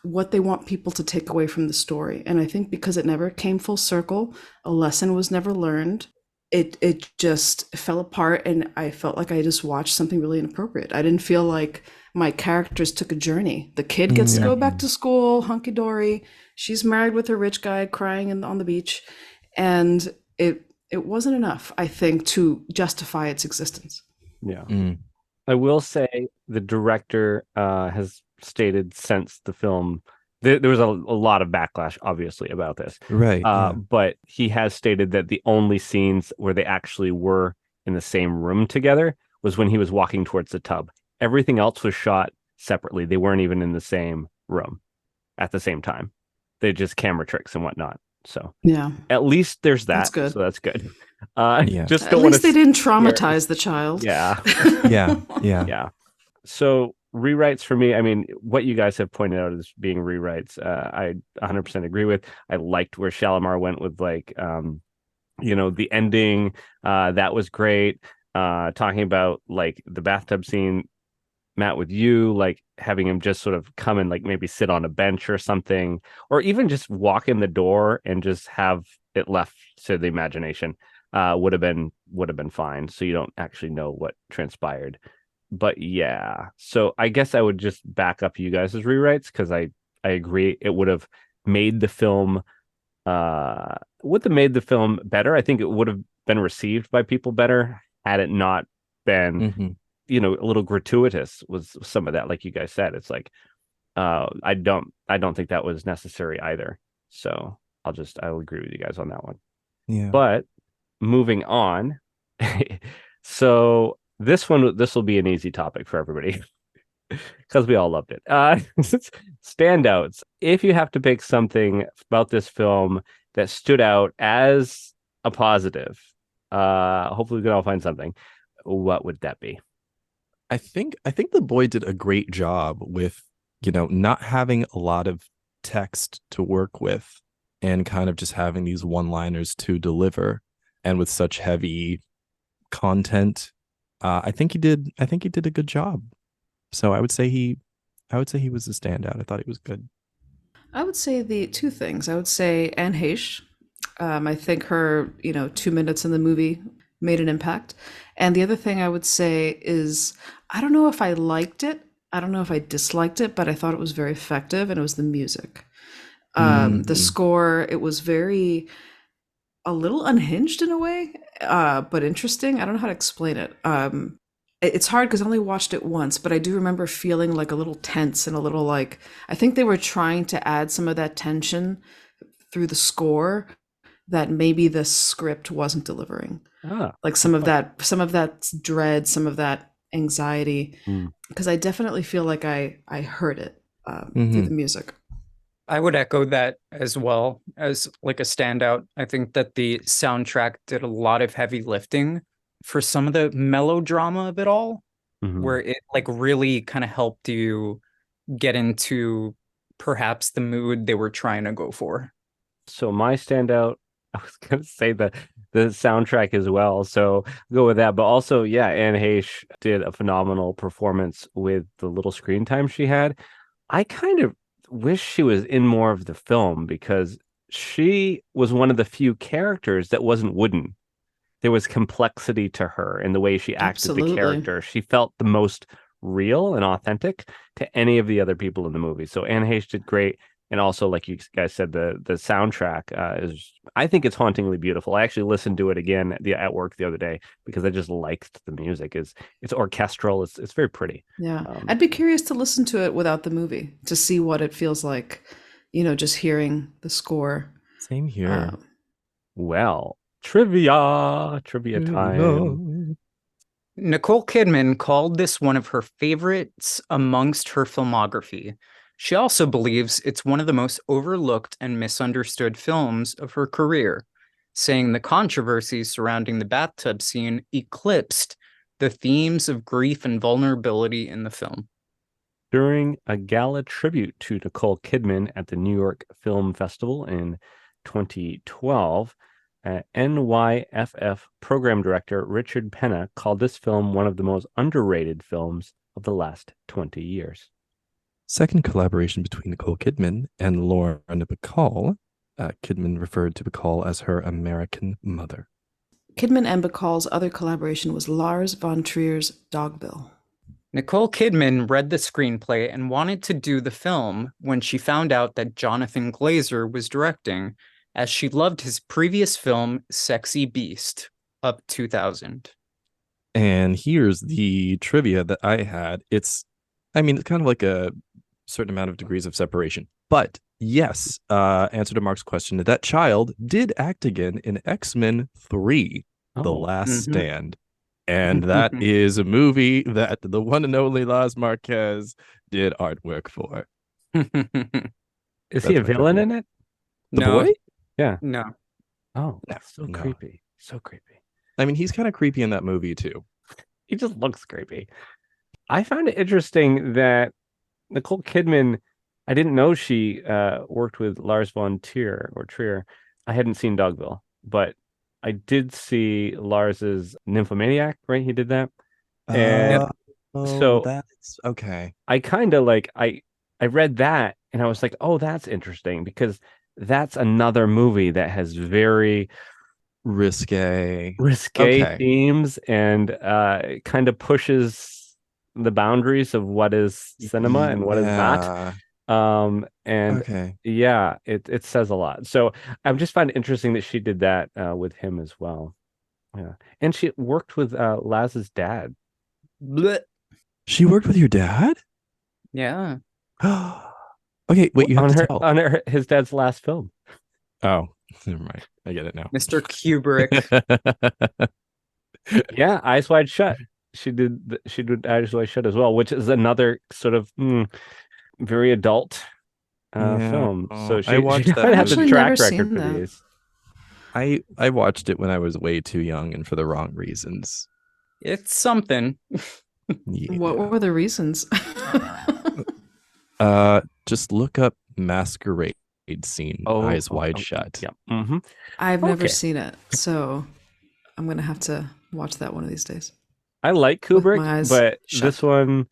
what they want people to take away from the story. And I think because it never came full circle, a lesson was never learned, it just fell apart, and I felt like I just watched something really inappropriate. I didn't feel like my characters took a journey. The kid gets to go back to school, hunky-dory. She's married with her rich guy crying on the beach. And it wasn't enough, I think, to justify its existence. Yeah. I will say the director has stated since the film, there was a lot of backlash, obviously, about this. Right. But he has stated that the only scenes where they actually were in the same room together was when he was walking towards the tub. Everything else was shot separately. They weren't even in the same room at the same time. They just camera tricks and whatnot. So at least there's that. That's good. So that's good. Just at least they didn't traumatize the child. Yeah. So rewrites for me, I mean, what you guys have pointed out as being rewrites, I 100% agree with. I liked where Shalimar went with the ending. That was great. Talking about like the bathtub scene, Matt, with you, like having him just sort of come and like maybe sit on a bench or something, or even just walk in the door and just have it left to the imagination would have been fine. So you don't actually know what transpired. But yeah, so I guess I would just back up you guys' rewrites because I agree it would have made the film better. I think it would have been received by people better had it not been a little gratuitous was some of that, like you guys said. It's like I don't think that was necessary either. So I'll agree with you guys on that one. Yeah. But moving on, so this will be an easy topic for everybody because we all loved it. Standouts. If you have to pick something about this film that stood out as a positive, hopefully we can all find something. What would that be? I think the boy did a great job with, not having a lot of text to work with and kind of just having these one-liners to deliver, and with such heavy content. I think he did a good job. So I would say he was a standout. I thought he was good. I would say the two things. I would say Anne Heche. I think her, 2 minutes in the movie made an impact. And the other thing I would say is, I don't know if I liked it. I don't know if I disliked it, but I thought it was very effective, and it was the music. The score, it was a little unhinged in a way, but interesting. I don't know how to explain it. It's hard because I only watched it once, but I do remember feeling like a little tense and a little like, I think they were trying to add some of that tension through the score that maybe the script wasn't delivering. Like some of that dread, some of that anxiety, because I definitely feel like I heard it through the music. I would echo that as well as like a standout. I think that the soundtrack did a lot of heavy lifting for some of the melodrama of it all, where it like really kind of helped you get into perhaps the mood they were trying to go for. So my standout, I was gonna say the soundtrack as well, so go with that. But also, yeah, Anne Heche did a phenomenal performance with the little screen time she had. I kind of wish she was in more of the film because she was one of the few characters that wasn't wooden. There was complexity to her in the way she acted the Absolutely. character. She felt the most real and authentic to any of the other people in the movie. So Anne Heche did great. And also, like you guys said, the soundtrack is, I think it's hauntingly beautiful. I actually listened to it again at work the other day because I just liked the music. It's orchestral. It's very pretty. Yeah. I'd be curious to listen to it without the movie to see what it feels like, just hearing the score. Same here. Well, trivia time. Nicole Kidman called this one of her favorites amongst her filmography. She also believes it's one of the most overlooked and misunderstood films of her career, saying the controversies surrounding the bathtub scene eclipsed the themes of grief and vulnerability in the film. During a gala tribute to Nicole Kidman at the New York Film Festival in 2012, NYFF program director Richard Penna called this film one of the most underrated films of the last 20 years. Second collaboration between Nicole Kidman and Lauren Bacall. Kidman referred to Bacall as her American mother. Kidman and Bacall's other collaboration was Lars von Trier's Dogville. Nicole Kidman read the screenplay and wanted to do the film when she found out that Jonathan Glazer was directing, as she loved his previous film, Sexy Beast, up 2000. And here's the trivia that I had. It's kind of like a certain amount of degrees of separation. But yes, answer to Mark's question, that child did act again in X-Men 3, The Last Stand. And that is a movie that the one and only Laz Marquez did artwork for. Is he a villain in it? The No. boy? Yeah. No. Oh, that's so creepy. So creepy. He's kind of creepy in that movie too. He just looks creepy. I found it interesting that Nicole Kidman, I didn't know she worked with Lars von Trier. I hadn't seen Dogville, but I did see Lars's Nymphomaniac, right? He did that. And so that's okay. I kind of I read that and I was like, oh, that's interesting because that's another movie that has very risque themes and kind of pushes the boundaries of what is cinema and what is not. It says a lot. So I just find it interesting that she did that with him as well. Yeah, and she worked with Laz's dad. Blech. She worked with your dad? Yeah. Okay, wait, you have to tell. On his dad's last film. Oh, never mind. I get it now. Mr. Kubrick. Yeah, Eyes Wide Shut. She did Eyes Wide Shut as well, which is another sort of very adult film. So she watched that. I had the track never record seen for that. these. I watched it when I was way too young and for the wrong reasons. It's something. Yeah. What were the reasons? Just look up Masquerade scene, Eyes Wide Shut. Yeah. Mm-hmm. I've never seen it, so I'm going to have to watch that one of these days. I like With my Kubrick, eyes but shut. this one,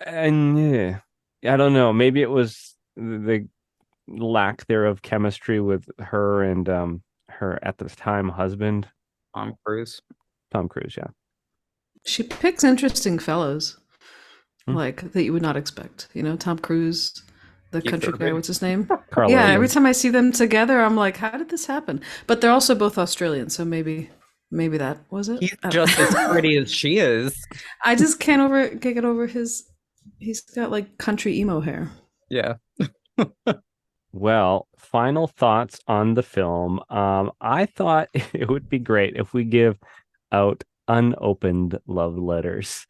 I don't know. Maybe it was the lack there of chemistry with her and her at the time husband, Tom Cruise. Yeah. She picks interesting fellows, like that you would not expect. Tom Cruise, the Keith country guy. Urban. What's his name? Carl Yeah, Urban. every time I see them together, I'm like, how did this happen? But they're also both Australian, so maybe that was it. He's just as pretty as she is. I just can't get over his. He's got like country emo hair. Yeah. Well, final thoughts on the film. I thought it would be great if we give out unopened love letters.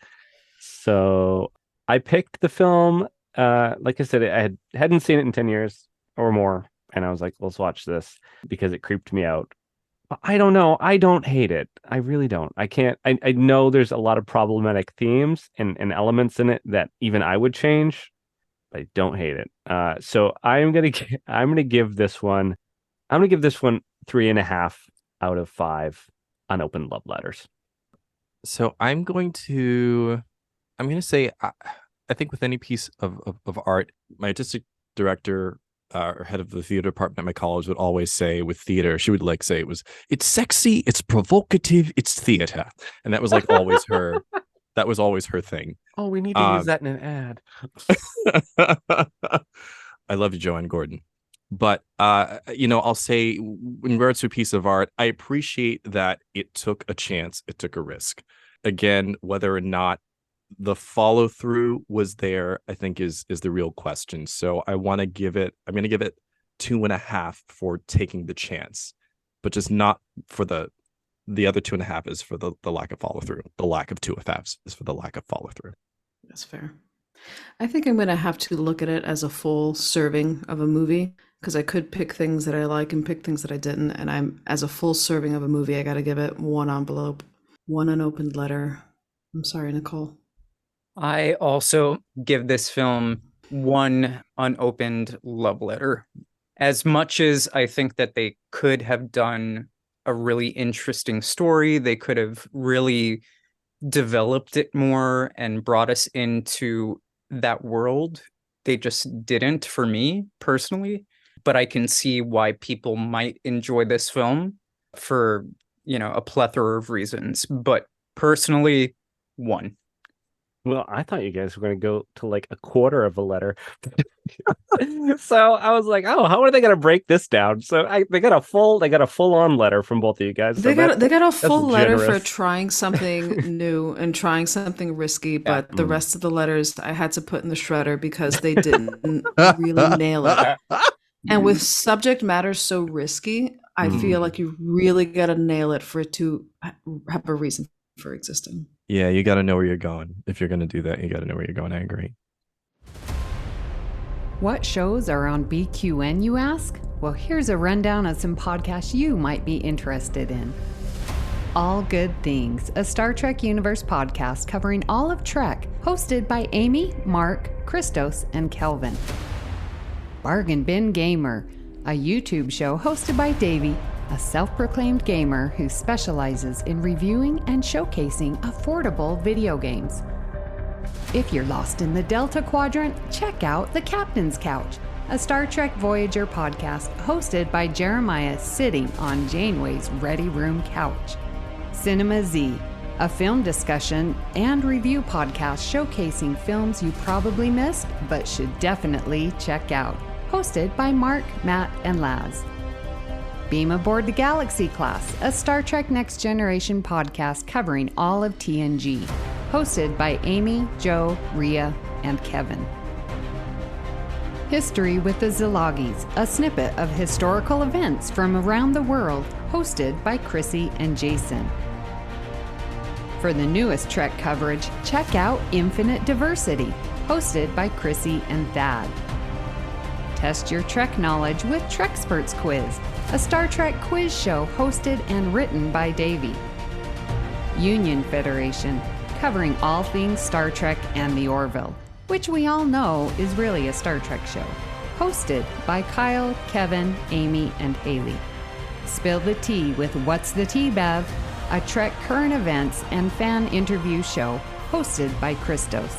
So I picked the film. Like I said, I hadn't seen it in 10 years or more. And I was like, let's watch this because it creeped me out. But I don't know. I don't hate it. I really don't. I can't. I know there's a lot of problematic themes and elements in it that even I would change. But I don't hate it. So I'm gonna give this one 3.5 out of 5 unopened love letters. So I'm going to say I think with any piece of art, my artistic director or head of the theater department at my college would always say with theater, she would like say it's sexy, it's provocative, it's theater. And that was like always her thing. Oh, we need to use that in an ad. I love you, Joanne Gordon. But I'll say in regards to a piece of art, I appreciate that it took a chance, it took a risk. Again, whether or not the follow through was there, I think is the real question. So I'm going to give it 2.5 for taking the chance, but just not for the other 2.5 is for the lack of follow through. The lack of 2.5 is for the lack of follow through. That's fair. I think I'm going to have to look at it as a full serving of a movie, because I could pick things that I like and pick things that I didn't. And as a full serving of a movie, I got to give it 1 envelope, 1 unopened letter. I'm sorry, Nicole. I also give this film 1 unopened love letter. As much as I think that they could have done a really interesting story, they could have really developed it more and brought us into that world. They just didn't, for me personally. But I can see why people might enjoy this film for, a plethora of reasons. But personally, 1. Well, I thought you guys were going to go to like a quarter of a letter. So I was like, oh, how are they going to break this down? So they got a full on letter from both of you guys. They got a full letter for generous. trying something new and trying something risky, but the rest of the letters I had to put in the shredder because they didn't really nail it. And with subject matter so risky, I feel like you really got to nail it for it to have a reason for existing. Yeah, you got to know where you're going. If you're going to do that, you got to know where you're going. I agree. What shows are on BQN, you ask? Well, here's a rundown of some podcasts you might be interested in. All Good Things, a Star Trek Universe podcast covering all of Trek, hosted by Amy, Mark, Christos, and Kelvin. Bargain Bin Gamer, a YouTube show hosted by Davey, a self-proclaimed gamer who specializes in reviewing and showcasing affordable video games. If you're lost in the Delta Quadrant, check out The Captain's Couch, a Star Trek Voyager podcast hosted by Jeremiah sitting on Janeway's Ready Room couch. Cinema Z, a film discussion and review podcast showcasing films you probably missed but should definitely check out, hosted by Mark, Matt, and Laz. Beam Aboard the Galaxy Class, a Star Trek Next Generation podcast covering all of TNG, hosted by Amy, Joe, Rhea, and Kevin. History with the Szilagys, a snippet of historical events from around the world, hosted by Chrissy and Jason. For the newest Trek coverage, check out Infinite Diversity, hosted by Chrissy and Thad. Test your Trek knowledge with Trexperts Quiz, a Star Trek quiz show hosted and written by Davey. Union Federation, covering all things Star Trek and the Orville, which we all know is really a Star Trek show, hosted by Kyle, Kevin, Amy, and Haley. Spill the Tea with What's the Tea, Bev, a Trek current events and fan interview show hosted by Christos.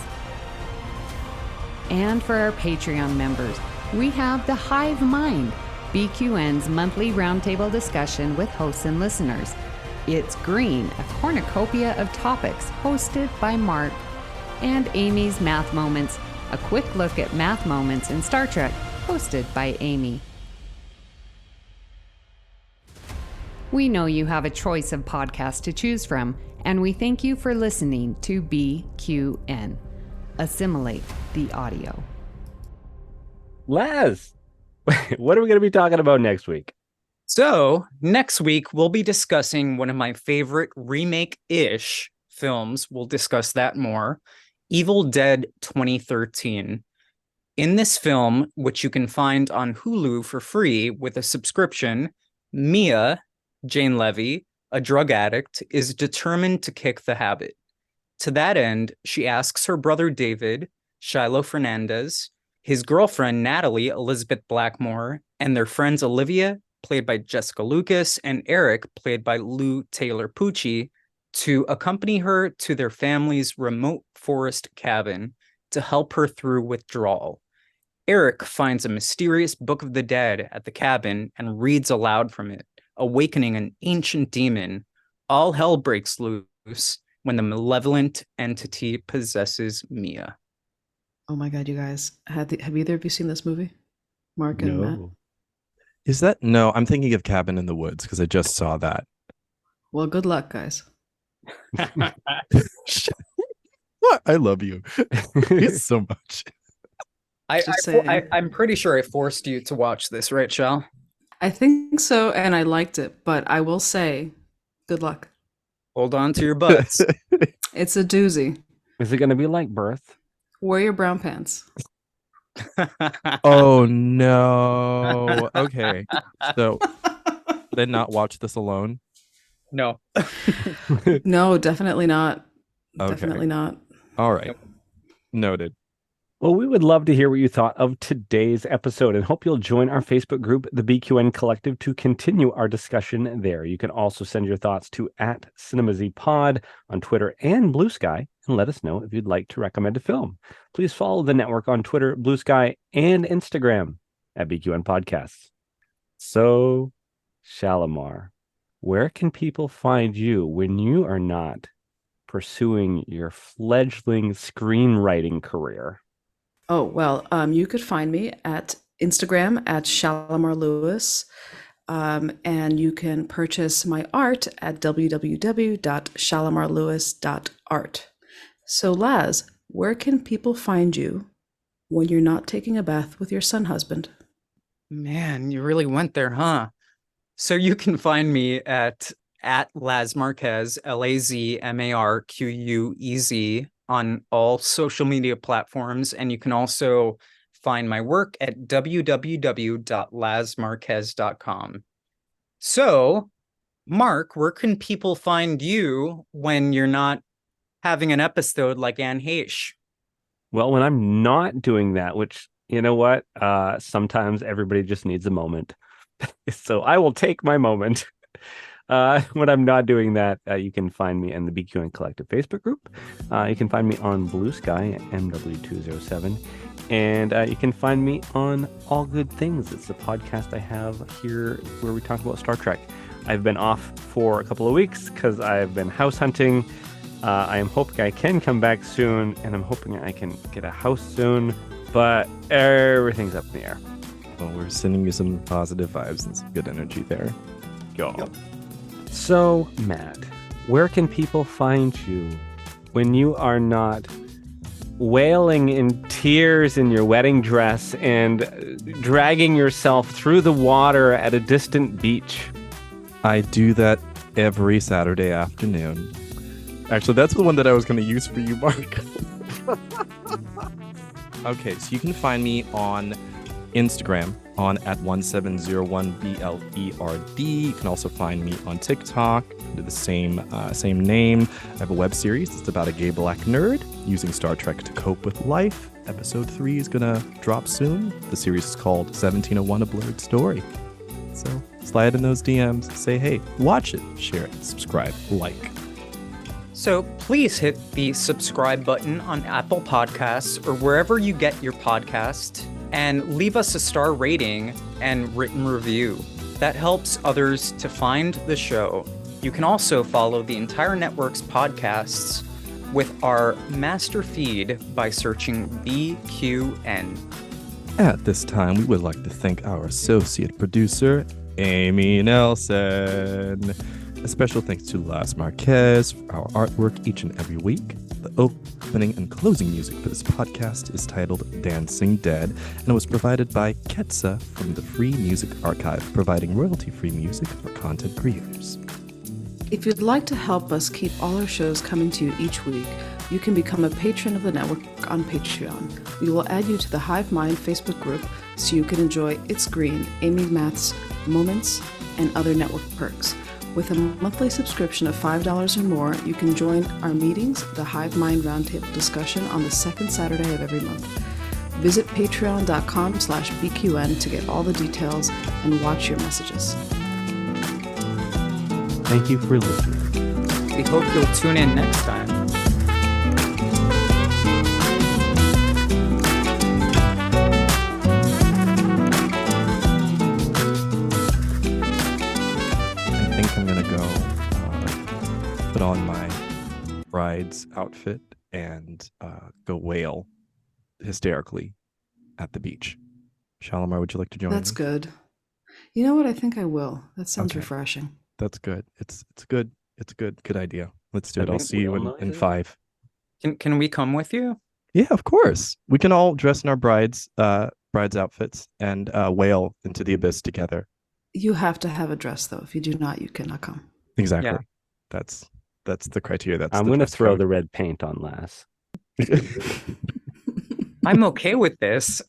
And for our Patreon members, we have The Hive Mind, BQN's monthly roundtable discussion with hosts and listeners. It's Green, a cornucopia of topics hosted by Mark, and Amy's Math Moments, a quick look at math moments in Star Trek, hosted by Amy. We know you have a choice of podcasts to choose from, and we thank you for listening to BQN. Assimilate the audio. Laz, what are we going to be talking about next week? So next week, we'll be discussing one of my favorite remake-ish films. We'll discuss that more. Evil Dead 2013. In this film, which you can find on Hulu for free with a subscription, Mia, Jane Levy, a drug addict, is determined to kick the habit. To that end, she asks her brother David, Shiloh Fernandez, his girlfriend Natalie Elizabeth Blackmore, and their friends Olivia, played by Jessica Lucas, and Eric, played by Lou Taylor Pucci, to accompany her to their family's remote forest cabin to help her through withdrawal. Eric finds a mysterious Book of the Dead at the cabin and reads aloud from it, awakening an ancient demon. All hell breaks loose when the malevolent entity possesses Mia. Oh my God, you guys. Have either of you seen this movie? Mark and Matt? Is that? No, I'm thinking of Cabin in the Woods because I just saw that. Well, good luck, guys. I love you so much. I'm pretty sure I forced you to watch this, right, Shal? I think so, and I liked it, but I will say, good luck. Hold on to your butts. It's a doozy. Is it going to be like Birth? Wear your brown pants. Oh no. Okay. So did I not watch this alone? No. No, definitely not. Okay. Definitely not. All right. Noted. Well, we would love to hear what you thought of today's episode and hope you'll join our Facebook group, the BQN Collective, to continue our discussion there. You can also send your thoughts to @CinemaZPod on Twitter and Blue Sky and let us know if you'd like to recommend a film. Please follow the network on Twitter, Blue Sky, and Instagram @BQN Podcasts. So, Shalimar, where can people find you when you are not pursuing your fledgling screenwriting career? Oh, well, you could find me at Instagram at Shalimar Luis, and you can purchase my art at www.shalimarluis.art. So, Laz, where can people find you when you're not taking a bath with your son husband? Man, you really went there, huh? So you can find me at Laz Marquez, LazMarquez, on all social media platforms. And you can also find my work at www.lazmarquez.com. So, Mark, where can people find you when you're not having an episode like Anne Heche? Well, when I'm not doing that, which, you know what? Sometimes everybody just needs a moment. So I will take my moment. When I'm not doing that, you can find me in the BQN Collective Facebook group. You can find me on Blue Sky at MW207. And you can find me on All Good Things. It's the podcast I have here where we talk about Star Trek. I've been off for a couple of weeks because I've been house hunting. I am hoping I can come back soon, and I'm hoping I can get a house soon. But everything's up in the air. Well, we're sending you some positive vibes and some good energy there. Go. Yep. So, Matt, where can people find you when you are not wailing in tears in your wedding dress and dragging yourself through the water at a distant beach? I do that every Saturday afternoon. Actually, that's the one that I was going to use for you, Mark. Okay, so you can find me on Instagram on @1701BLERD. You can also find me on TikTok under the same name. I have a web series. It's about a gay black nerd using Star Trek to cope with life. Episode 3 is gonna drop soon. The series is called 1701: A Blurred Story. So slide in those DMs, say hey, watch it, share it, subscribe, like. So please hit the subscribe button on Apple Podcasts or wherever you get your podcast, and leave us a star rating and written review. That helps others to find the show. You can also follow the entire network's podcasts with our master feed by searching BQN. At this time, we would like to thank our associate producer, Amy Nelson. A special thanks to Laz Marquez for our artwork each and every week. The opening and closing music for this podcast is titled Dancing Dead, and it was provided by Ketsa from the Free Music Archive, providing royalty-free music for content creators. If you'd like to help us keep all our shows coming to you each week, you can become a patron of the network on Patreon. We will add you to the Hive Mind Facebook group so you can enjoy It's Green, Amy Math's Moments, and other network perks. With a monthly subscription of $5 or more, you can join our meetings, the Hive Mind Roundtable discussion on the second Saturday of every month. Visit patreon.com/BQN to get all the details and watch your messages. Thank you for listening. We hope you'll tune in next time. I think I'm gonna go put on my bride's outfit and go wail hysterically at the beach. Shalimar, would you like to join That's me? good. You know what? I think I will. That sounds Okay. refreshing. That's good. It's good. It's a good idea. Let's do I it. I'll think see you wail in noises. 5. Can we come with you? Yeah, of course. We can all dress in our brides outfits and wail into the abyss together. You have to have a dress, though. If you do not, you cannot come. Exactly. Yeah. That's the criteria. That's I'm the going to dress throw code. the red paint on Laz. I'm okay with this.